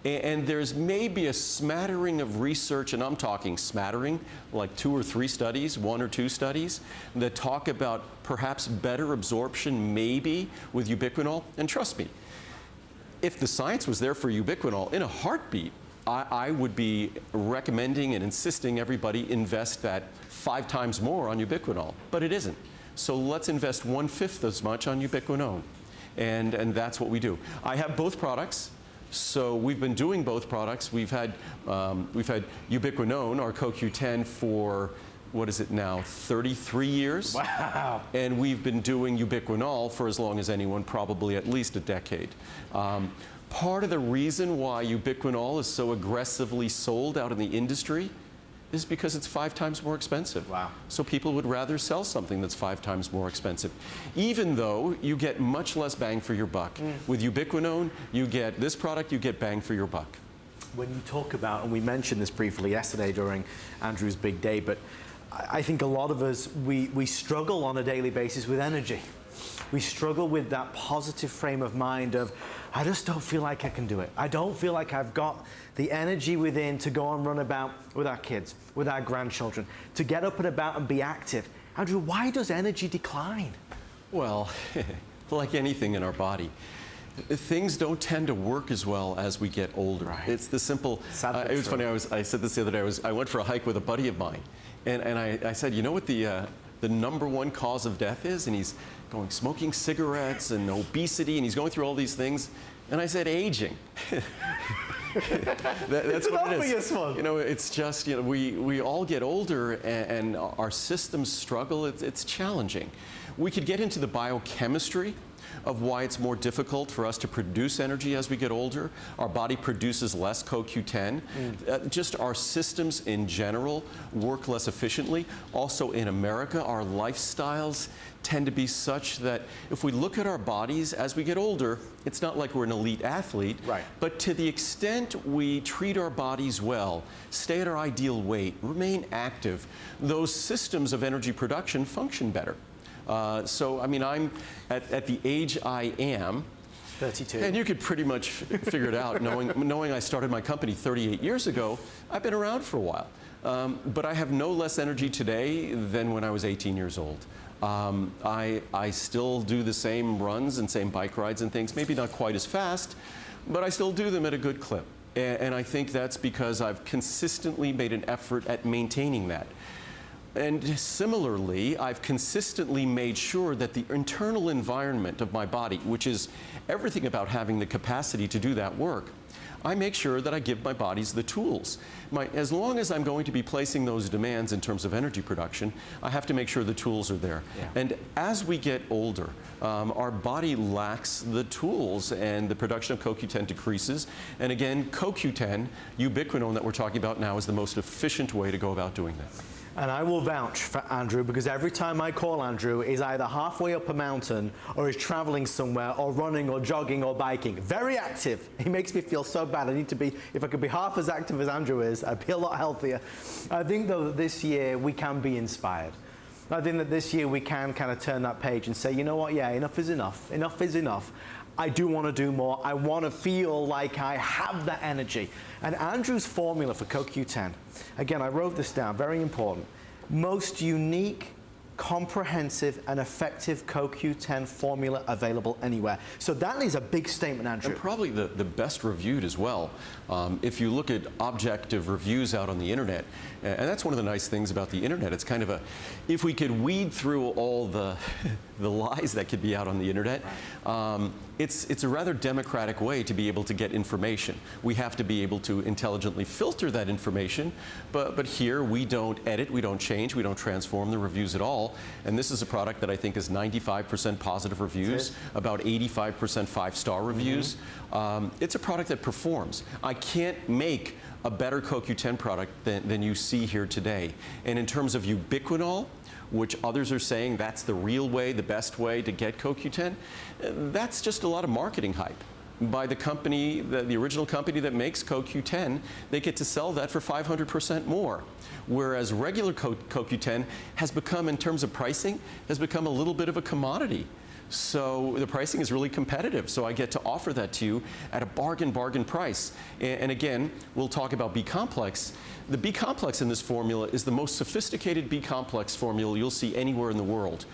And there's maybe a smattering of research, and I'm talking smattering, like 2 or 3 studies, 1 or 2 studies, that talk about perhaps better absorption maybe with ubiquinol. And trust me, if the science was there for ubiquinol in a heartbeat, I would be recommending and insisting everybody invest that 5 times more on ubiquinol, but it isn't. So let's invest 1/5 as much on ubiquinone, and that's what we do. I have both products, so we've been doing both products. We've had ubiquinone, our CoQ10, for what is it now, 33 years? Wow. And we've been doing ubiquinol for as long as anyone, probably at least a decade. Part of the reason why ubiquinol is so aggressively sold out in the industry is because it's 5 times more expensive. Wow. So people would rather sell something that's 5 times more expensive, even though you get much less bang for your buck. With ubiquinone, you get this product, you get bang for your buck. When you talk about, and we mentioned this briefly yesterday during Andrew's big day, but I think a lot of us, we struggle on a daily basis with energy. We struggle with that positive frame of mind of, I just don't feel like I can do it. I don't feel like I've got the energy within to go and run about with our kids, with our grandchildren, to get up and about and be active. Andrew, why does energy decline? Well, like anything in our body, things don't tend to work as well as we get older. Right. It's the simple, it was funny, I said this the other day, I went for a hike with a buddy of mine, and I said, you know what the #1 cause of death is? And he's going, smoking cigarettes and obesity, and he's going through all these things. And I said, aging. That's what it is. You know, it's just, you know, we all get older, and our systems struggle. It's challenging. We could get into the biochemistry, of why it's more difficult for us to produce energy as we get older. Our body produces less CoQ10. Just our systems in general work less efficiently. Also in America, our lifestyles tend to be such that if we look at our bodies as we get older, it's not like we're an elite athlete, right. But to the extent we treat our bodies well, stay at our ideal weight, remain active, those systems of energy production function better. So, I mean, I'm at the age I am, 32. and you could pretty much figure it out, knowing I started my company 38 years ago. I've been around for a while. But I have no less energy today than when I was 18 years old. I still do the same runs and same bike rides and things, maybe not quite as fast, but I still do them at a good clip. And I think that's because I've consistently made an effort at maintaining that. And similarly, I've consistently made sure that the internal environment of my body, which is everything about having the capacity to do that work, I make sure that I give my bodies the tools. As long as I'm going to be placing those demands in terms of energy production, I have to make sure the tools are there. Yeah. And as we get older, our body lacks the tools and the production of CoQ10 decreases. And again, CoQ10, ubiquinone that we're talking about now, is the most efficient way to go about doing that. And I will vouch for Andrew, because every time I call Andrew, he's either halfway up a mountain or he's traveling somewhere or running or jogging or biking. Very active. He makes me feel so bad. I need to be, if I could be half as active as Andrew is, I'd be a lot healthier. I think, though, that this year we can be inspired. I think that this year we can kind of turn that page and say, you know what, yeah, enough is enough. Enough is enough. I do want to do more. I want to feel like I have that energy. And Andrew's formula for CoQ10, again, I wrote this down, very important. Most unique, comprehensive, and effective CoQ10 formula available anywhere. So that is a big statement, Andrew. And probably the best reviewed as well. If you look at objective reviews out on the internet, and that's one of the nice things about the internet, it's kind of a, if we could weed through all the lies that could be out on the internet, it's a rather democratic way to be able to get information. We have to be able to intelligently filter that information, but here we don't edit, we don't change, we don't transform the reviews at all. And this is a product that I think is 95% positive reviews, about 85% 5-star reviews. It's a product that performs. I can't make a better CoQ10 product than you see here today. And in terms of ubiquinol, which others are saying that's the real way, the best way to get CoQ10, that's just a lot of marketing hype. By the company, the original company that makes CoQ10, they get to sell that for 500% more. Whereas regular CoQ10 has become, in terms of pricing, has become a little bit of a commodity. So the pricing is really competitive. So I get to offer that to you at a bargain price. And again, we'll talk about B-complex. The B-complex in this formula is the most sophisticated B-complex formula you'll see anywhere in the world.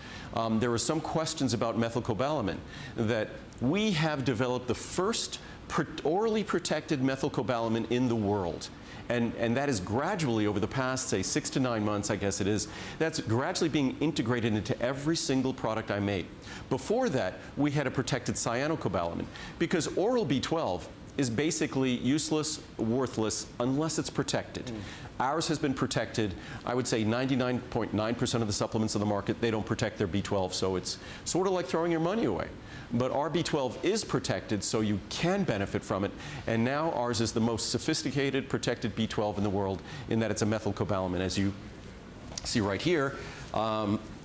There are some questions about methylcobalamin, that we have developed the first orally protected methylcobalamin in the world. And that is gradually, over the past, say, 6 to 9 months, I guess it is, that's gradually being integrated into every single product I make. Before that, we had a protected cyanocobalamin, because oral B12 is basically useless, worthless, unless it's protected. Ours has been protected. I would say 99.9% of the supplements on the market, they don't protect their B12, so it's sort of like throwing your money away. But our B12 is protected, so you can benefit from it. And now ours is the most sophisticated protected B12 in the world, in that it's a methylcobalamin. As you see right here,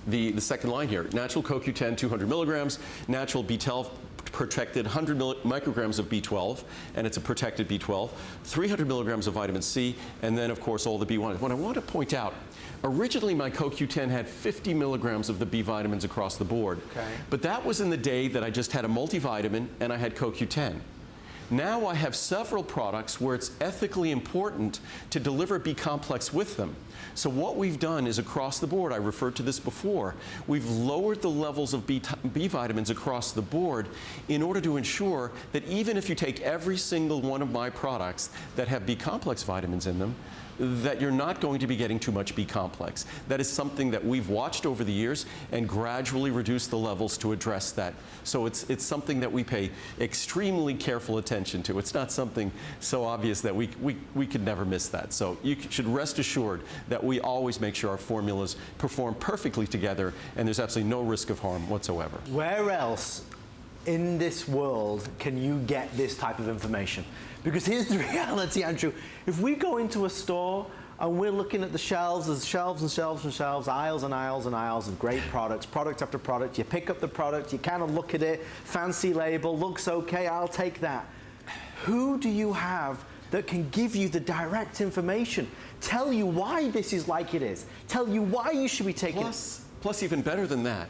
the second line here, natural CoQ10, 200 milligrams, natural B12 protected 100 micrograms of B12, and it's a protected B12, 300 milligrams of vitamin C, and then, of course, all the B1. What I want to point out, originally my CoQ10 had 50 milligrams of the B vitamins across the board. Okay. But that was in the day that I just had a multivitamin and I had CoQ10. Now I have several products where it's ethically important to deliver B-complex with them. So what we've done is, across the board, I referred to this before, we've lowered the levels of B vitamins across the board in order to ensure that even if you take every single one of my products that have B-complex vitamins in them, that you're not going to be getting too much B-complex. That is something that we've watched over the years and gradually reduced the levels to address that. So it's something that we pay extremely careful attention to. It's not something so obvious that we could never miss that. So you should rest assured that we always make sure our formulas perform perfectly together, and there's absolutely no risk of harm whatsoever. Where else in this world can you get this type of information? Because here's the reality, Andrew. If we go into a store and we're looking at the shelves, there's shelves and shelves and shelves, aisles and aisles and aisles of great products, product after product. You pick up the product, you kind of look at it, fancy label, looks okay, I'll take that. Who do you have that can give you the direct information, tell you why this is like it is, tell you why you should be taking it? Plus, even better than that,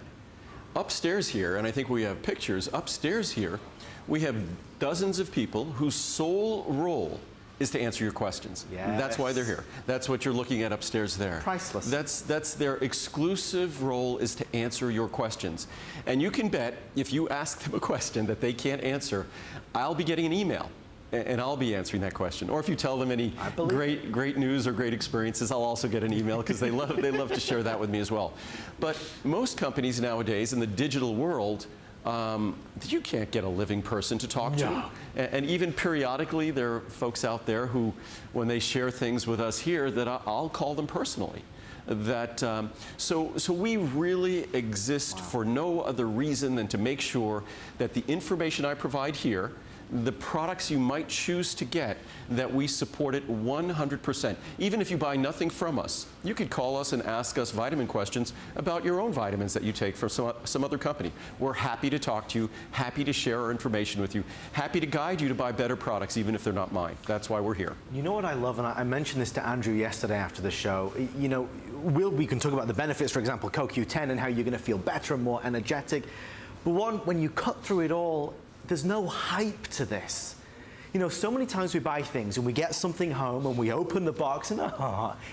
upstairs here, and I think we have pictures, upstairs here, we have dozens of people whose sole role is to answer your questions. Yes. That's why they're here. That's what you're looking at upstairs there. Priceless. That's their exclusive role, is to answer your questions. And you can bet if you ask them a question that they can't answer, I'll be getting an email. And I'll be answering that question. Or if you tell them any great news or great experiences, I'll also get an email, because they love to share that with me as well. But most companies nowadays in the digital world, you can't get a living person to talk to. And even periodically, there are folks out there who, when they share things with us here, that I'll call them personally. So we really exist for no other reason than to make sure that the information I provide here, the products you might choose to get, that we support it 100%. Even if you buy nothing from us, you could call us and ask us vitamin questions about your own vitamins that you take from some other company. We're happy to talk to you, happy to share our information with you, happy to guide you to buy better products, even if they're not mine. That's why we're here. You know what I love, and I mentioned this to Andrew yesterday after the show, you know, we can talk about the benefits, for example, CoQ10 and how you're going to feel better and more energetic. But when you cut through it all, there's no hype to this. You know, so many times we buy things and we get something home and we open the box and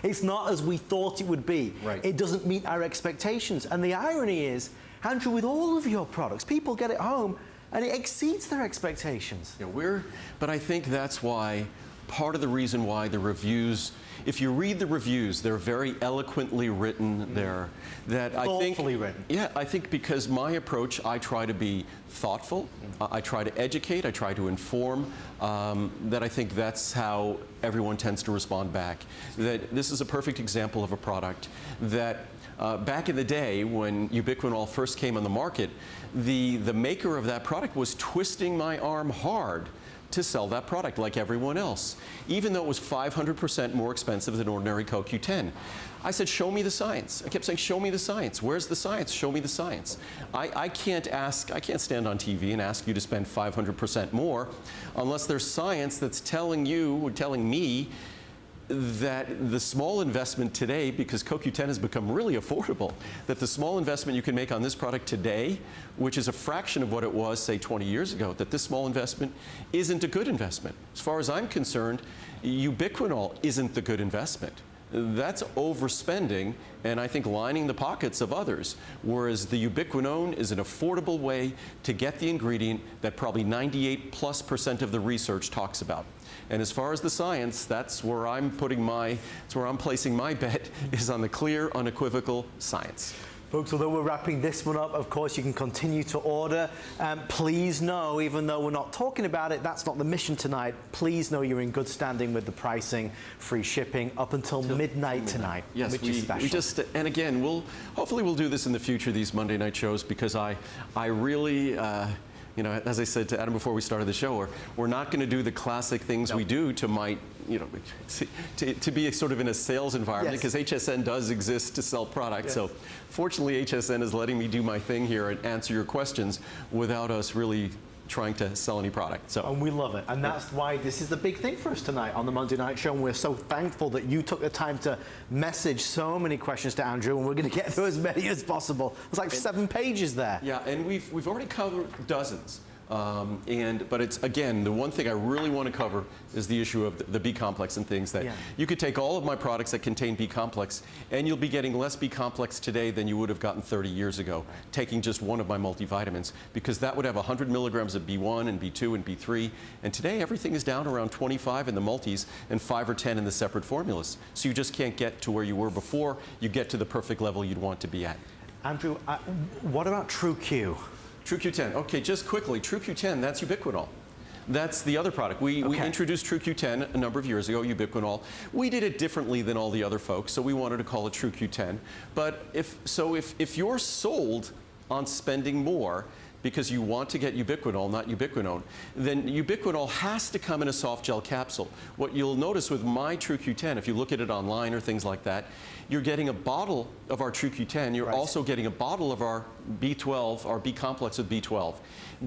it's not as we thought it would be. Right. It doesn't meet our expectations. And the irony is, Andrew, with all of your products, people get it home and it exceeds their expectations. Yeah, but I think that's why, part of the reason why the reviews, if you read the reviews, they're very eloquently written. They're thoughtfully written. Yeah, I think because my approach, I try to be thoughtful. I try to educate. I try to inform. That I think that's how everyone tends to respond back. That this is a perfect example of a product that back in the day when ubiquinol first came on the market, the maker of that product was twisting my arm hard to sell that product like everyone else, even though it was 500% more expensive than ordinary CoQ10. I said, show me the science. I kept saying, show me the science. Where's the science? Show me the science. I can't stand on TV and ask you to spend 500% more unless there's science that's telling you or telling me that the small investment today, because CoQ10 has become really affordable, that the small investment you can make on this product today, which is a fraction of what it was, say, 20 years ago, that this small investment isn't a good investment. As far as I'm concerned, ubiquinol isn't the good investment. That's overspending and I think lining the pockets of others, whereas the ubiquinone is an affordable way to get the ingredient that probably 98+% of the research talks about. And as far as the science, that's where I'm placing my bet, is on the clear, unequivocal science. Folks, although we're wrapping this one up, of course, you can continue to order. Please know, even though we're not talking about it, that's not the mission tonight. Please know you're in good standing with the pricing, free shipping, up until midnight tonight, yes, which is special. And again, hopefully we'll do this in the future, these Monday night shows, because I really, you know, as I said to Adam before we started the show, we're not going to do the classic things we do to to be sort of in a sales environment, because HSN does exist to sell products. Yes. So fortunately, HSN is letting me do my thing here and answer your questions without us really trying to sell any product. So. And we love it. And that's why this is the big thing for us tonight on the Monday Night Show. And we're so thankful that you took the time to message so many questions to Andrew, and we're going to get through as many as possible. It's like 7 pages there. Yeah, and we've already covered dozens. But it's, again, the one thing I really want to cover is the issue of the B-complex and things that you could take all of my products that contain B-complex and you'll be getting less B-complex today than you would have gotten 30 years ago, taking just one of my multivitamins, because that would have 100 milligrams of B1 and B2 and B3. And today everything is down around 25 in the multis and 5 or 10 in the separate formulas. So you just can't get to where you were before you get to the perfect level you'd want to be at. Andrew, what about TrueQ? TrueQ10. Okay, just quickly, TrueQ10, that's ubiquinol. That's the other product. We introduced TrueQ10 a number of years ago, ubiquinol. We did it differently than all the other folks, so we wanted to call it TrueQ10. But if you're sold on spending more because you want to get ubiquinol, not ubiquinone, then ubiquinol has to come in a soft gel capsule. What you'll notice with my TrueQ10, if you look at it online or things like that, you're getting a bottle of our TrueQ10. You're also getting a bottle of our B12, our B complex with B12,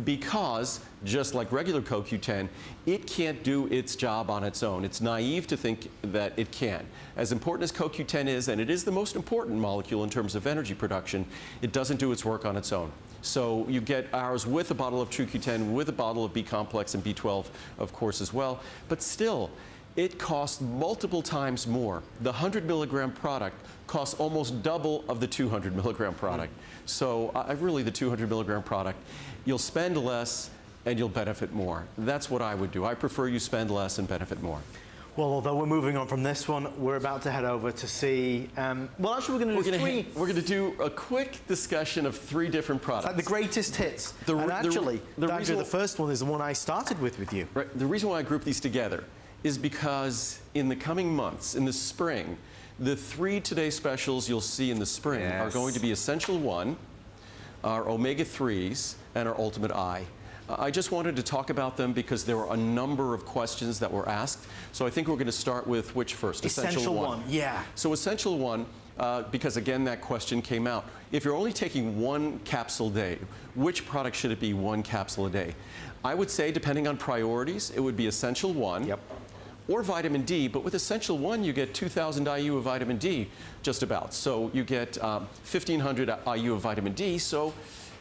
because just like regular CoQ10, it can't do its job on its own. It's naive to think that it can. As important as CoQ10 is, and it is the most important molecule in terms of energy production, it doesn't do its work on its own. So you get ours with a bottle of TrueQ10, with a bottle of B complex and B12, of course, as well. But still, it costs multiple times more. The 100 milligram product costs almost double of the 200 milligram product. So really, the 200 milligram product, you'll spend less and you'll benefit more. That's what I would do. I prefer you spend less and benefit more. Well, although we're moving on from this one, we're about to head over to see, well, actually, we're going to do three. We're going to do a quick discussion of 3 different products. Like the greatest hits. And actually, Andrew, the first one is the one I started with you. Right. The reason why I group these together is because in the coming months, in the spring, the 3 Today specials you'll see in the spring are going to be Essential 1, our Omega-3s, and our Ultimate I. I just wanted to talk about them because there were a number of questions that were asked. So I think we're going to start with which first? Essential 1. Yeah. So Essential 1, because again, that question came out. If you're only taking 1 capsule a day, which product should it be 1 capsule a day? I would say, depending on priorities, it would be Essential 1. Yep. Or vitamin D, but with Essential 1, you get 2,000 IU of vitamin D, just about. So you get 1,500 IU of vitamin D, so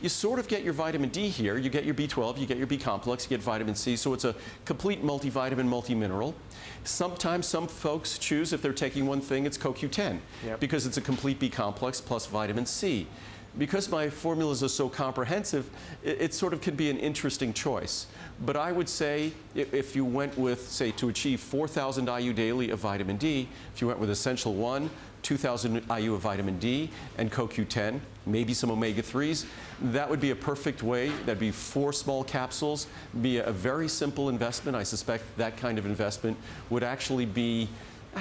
you sort of get your vitamin D here. You get your B12, you get your B complex, you get vitamin C, so it's a complete multivitamin, multi-mineral. Sometimes some folks choose, if they're taking one thing, it's CoQ10, because it's a complete B complex plus vitamin C. Because my formulas are so comprehensive, it sort of could be an interesting choice. But I would say if you went with, say, to achieve 4,000 IU daily of vitamin D, if you went with Essential 1, 2,000 IU of vitamin D, and CoQ10, maybe some omega-3s, that would be a perfect way. That'd be 4 small capsules, be a very simple investment. I suspect that kind of investment would actually be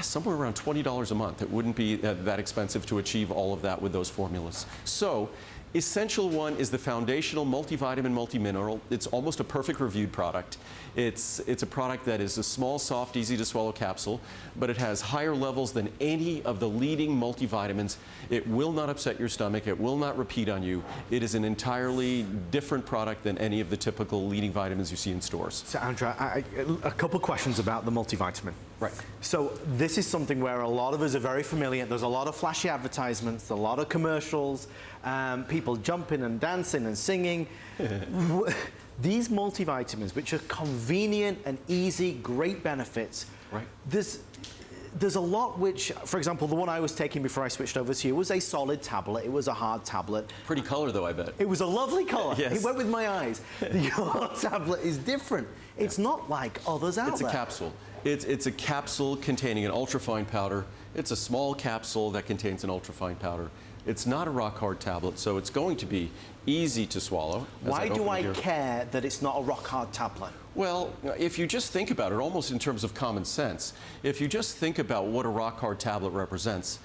somewhere around $20 a month. It wouldn't be that expensive to achieve all of that with those formulas. So Essential 1 is the foundational multivitamin, multimineral. It's almost a perfect reviewed product. It's a product that is a small, soft, easy to swallow capsule, but it has higher levels than any of the leading multivitamins. It will not upset your stomach. It will not repeat on you. It is an entirely different product than any of the typical leading vitamins you see in stores. So, Andrew, a couple questions about the multivitamin. Right. So this is something where a lot of us are very familiar. There's a lot of flashy advertisements, a lot of commercials, people jumping and dancing and singing. These multivitamins, which are convenient and easy, great benefits, right. There's a lot which, for example, the one I was taking before I switched over to you was a solid tablet. It was a hard tablet. Pretty color, though, I bet. It was a lovely color. Yes. It went with my eyes. Your tablet is different. It's not like others out there. It's a capsule. It's a capsule containing an ultrafine powder. It's a small capsule that contains an ultrafine powder. It's not a rock-hard tablet, so it's going to be easy to swallow. Why do I care that it's not a rock-hard tablet? Well, if you just think about it, almost in terms of common sense, if you just think about what a rock-hard tablet represents,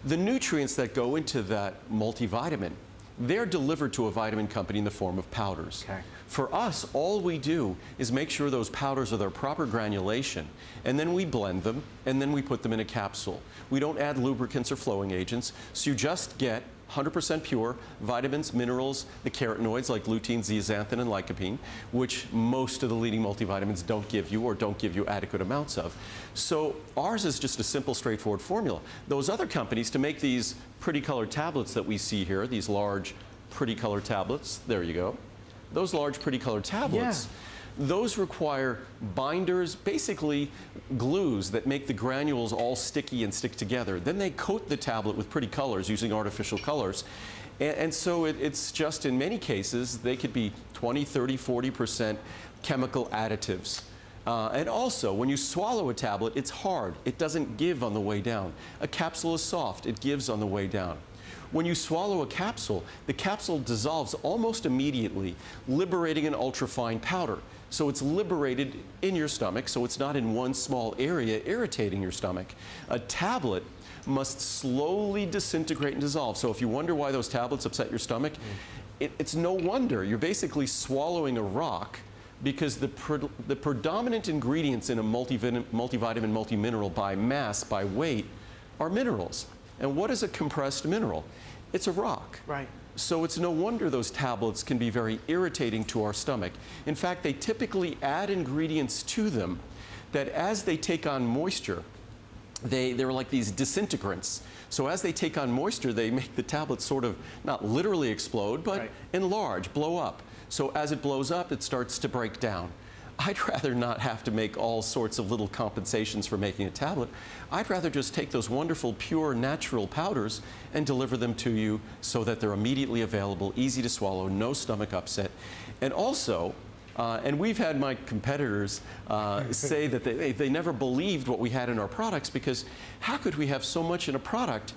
the nutrients that go into that multivitamin, they're delivered to a vitamin company in the form of powders. Okay. For us, all we do is make sure those powders are their proper granulation, and then we blend them, and then we put them in a capsule. We don't add lubricants or flowing agents, so you just get 100% pure vitamins, minerals, the carotenoids like lutein, zeaxanthin, and lycopene, which most of the leading multivitamins don't give you or don't give you adequate amounts of. So ours is just a simple, straightforward formula. Those other companies, to make these pretty colored tablets that we see here, these large, pretty colored tablets, there you go. Those large, pretty colored tablets, those require binders, basically glues that make the granules all sticky and stick together. Then they coat the tablet with pretty colors using artificial colors. And so it's just, in many cases, they could be 20, 30, 40% chemical additives. And also, when you swallow a tablet, it's hard. It doesn't give on the way down. A capsule is soft. It gives on the way down. When you swallow a capsule, the capsule dissolves almost immediately, liberating an ultrafine powder. So it's liberated in your stomach, so it's not in one small area irritating your stomach. A tablet must slowly disintegrate and dissolve. So if you wonder why those tablets upset your stomach, it's no wonder you're basically swallowing a rock, because the predominant ingredients in a multivitamin, multimineral by mass, by weight, are minerals. And what is a compressed mineral? It's a rock. Right. So it's no wonder those tablets can be very irritating to our stomach. In fact, they typically add ingredients to them that as they take on moisture, they're like these disintegrants. So as they take on moisture, they make the tablet sort of not literally explode, but right. enlarge, blow up. So as it blows up, it starts to break down. I'd rather not have to make all sorts of little compensations for making a tablet. I'd rather just take those wonderful, pure, natural powders and deliver them to you so that they're immediately available, easy to swallow, no stomach upset. And also, and we've had my competitors say that they never believed what we had in our products, because how could we have so much in a product?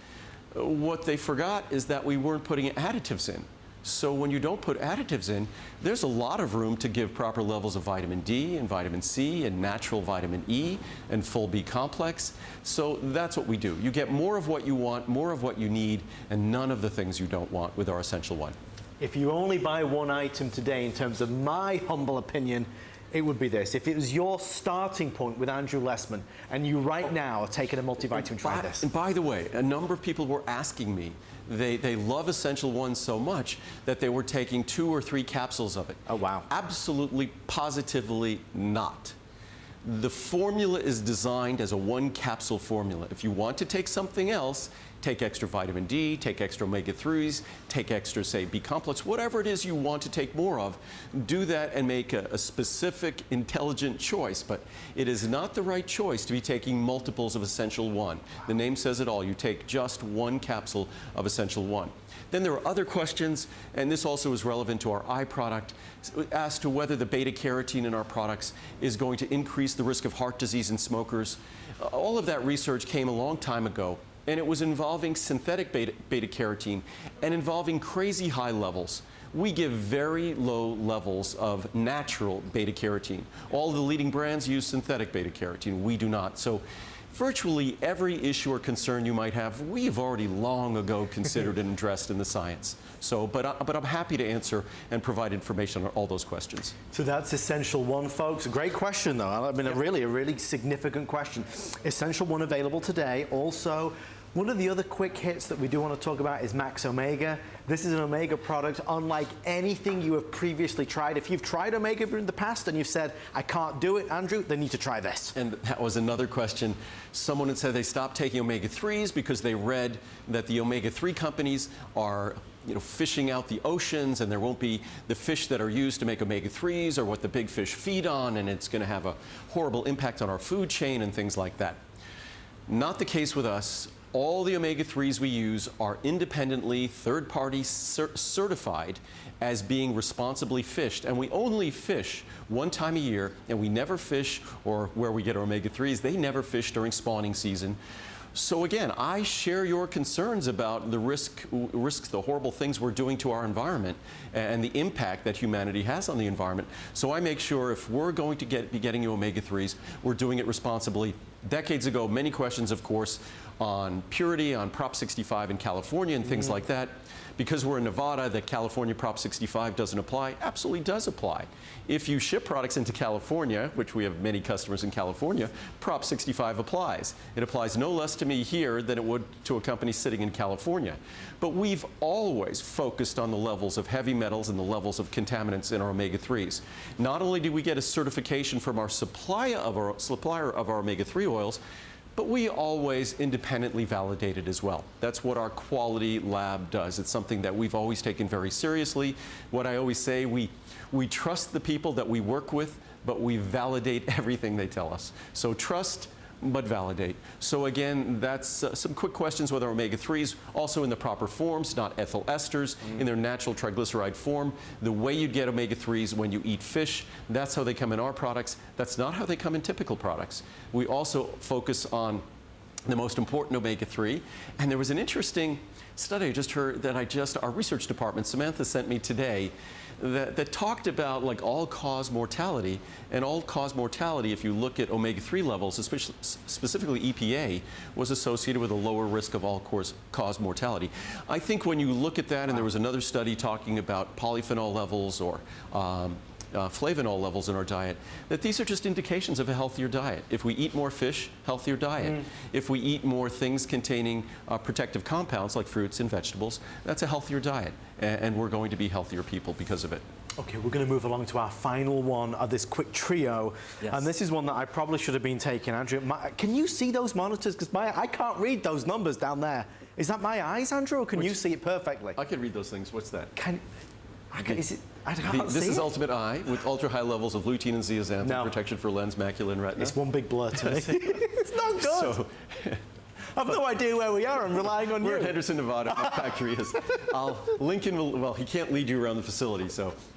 What they forgot is that we weren't putting additives in. So when you don't put additives in, there's a lot of room to give proper levels of vitamin D and vitamin C and natural vitamin E and full B complex. So that's what we do. You get more of what you want, more of what you need, and none of the things you don't want with our Essential One. If you only buy one item today, in terms of my humble opinion, it would be this. If it was your starting point with Andrew Lessman, and you right now are taking a multivitamin, try this. And by the way, a number of people were asking me, they love Essential One so much that they were taking 2 or 3 capsules of it. Oh, wow. Absolutely, positively not. The formula is designed as a 1-capsule formula. If you want to take something else, take extra vitamin D, take extra omega-3s, take extra, say, B complex, whatever it is you want to take more of, do that and make a specific, intelligent choice. But it is not the right choice to be taking multiples of Essential One. The name says it all. You take just 1 capsule of Essential One. Then there are other questions, and this also is relevant to our eye product, as to whether the beta-carotene in our products is going to increase the risk of heart disease in smokers. All of that research came a long time ago, and it was involving synthetic beta-carotene and involving crazy high levels. We give very low levels of natural beta-carotene. All of the leading brands use synthetic beta-carotene. We do not. So virtually every issue or concern you might have, we have already long ago considered and addressed in the science. So, but I'm happy to answer and provide information on all those questions. So that's Essential One, folks. Great question, though. I mean, a really significant question. Essential One available today. Also, one of the other quick hits that we do want to talk about is Max Omega. This is an Omega product unlike anything you have previously tried. If you've tried Omega in the past and you've said, I can't do it, Andrew, then you need to try this. And that was another question. Someone had said they stopped taking omega-3s because they read that the omega-3 companies are fishing out the oceans, and there won't be the fish that are used to make omega-3s or what the big fish feed on, and it's going to have a horrible impact on our food chain and things like that. Not the case with us. All the omega-3s we use are independently third-party certified as being responsibly fished, and we only fish 1 time a year, and we never fish, or where we get our omega-3s, they never fish during spawning season. So again, I share your concerns about the risks, the horrible things we're doing to our environment and the impact that humanity has on the environment. So I make sure if we're going to be getting you omega-3s, we're doing it responsibly. Decades ago, many questions, of course, on purity, on Prop 65 in California and things like that. Because we're in Nevada, that California Prop 65 doesn't apply. Absolutely does apply. If you ship products into California, which we have many customers in California, Prop 65 applies. It applies no less to me here than it would to a company sitting in California. But we've always focused on the levels of heavy metals and the levels of contaminants in our omega-3s. Not only do we get a certification from our supplier of our omega-3 oils, but we always independently validate it as well. That's what our quality lab does. It's something that we've always taken very seriously. What I always say, we trust the people that we work with, but we validate everything they tell us. So trust, but validate. So again, that's some quick questions with our omega-3s, also in the proper forms, not ethyl esters, in their natural triglyceride form. The way you get omega-3s when you eat fish, that's how they come in our products. That's not how they come in typical products. We also focus on the most important omega-3. And there was an interesting study I just heard that our research department, Samantha, sent me today that talked about like all-cause mortality. And all-cause mortality, if you look at omega-3 levels, especially specifically EPA, was associated with a lower risk of all-cause mortality. I think when you look at that, and there was another study talking about polyphenol levels or flavonol levels in our diet, that these are just indications of a healthier diet. If we eat more fish, healthier diet. If we eat more things containing protective compounds like fruits and vegetables, that's a healthier diet. And we're going to be healthier people because of it. Okay, we're going to move along to our final one of this quick trio. Yes. And this is one that I probably should have been taking. Andrew, can you see those monitors? Because I can't read those numbers down there. Is that my eyes, Andrew, or can you see it perfectly? I can read those things. What's that? Is it? I can't see This is it. Ultimate Eye with ultra-high levels of lutein and zeaxanthin, No. protection for lens, macula, and retina. It's one big blur to me. It's not good. So, I've no idea where we are. I'm relying on we're in you. Henderson, Nevada. My factory is. Lincoln will. Well, he can't lead you around the facility,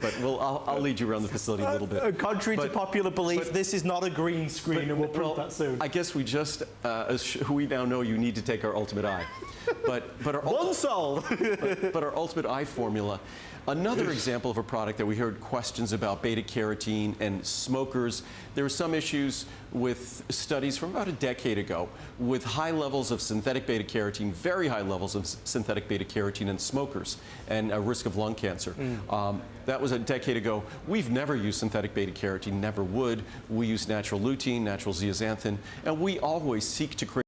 but I'll lead you around the facility a little bit. Contrary to popular belief, this is not a green screen, and we'll prove that soon. I guess we just, who we now know, you need to take our Ultimate Eye, but our One sold. but our Ultimate Eye formula. Another example of a product that we heard questions about beta carotene and smokers. There were some issues with studies from about a decade ago with high levels of synthetic beta carotene, very high levels of synthetic beta carotene in smokers and a risk of lung cancer. That was a decade ago. We've never used synthetic beta carotene, never would. We use natural lutein, natural zeaxanthin, and we always seek to create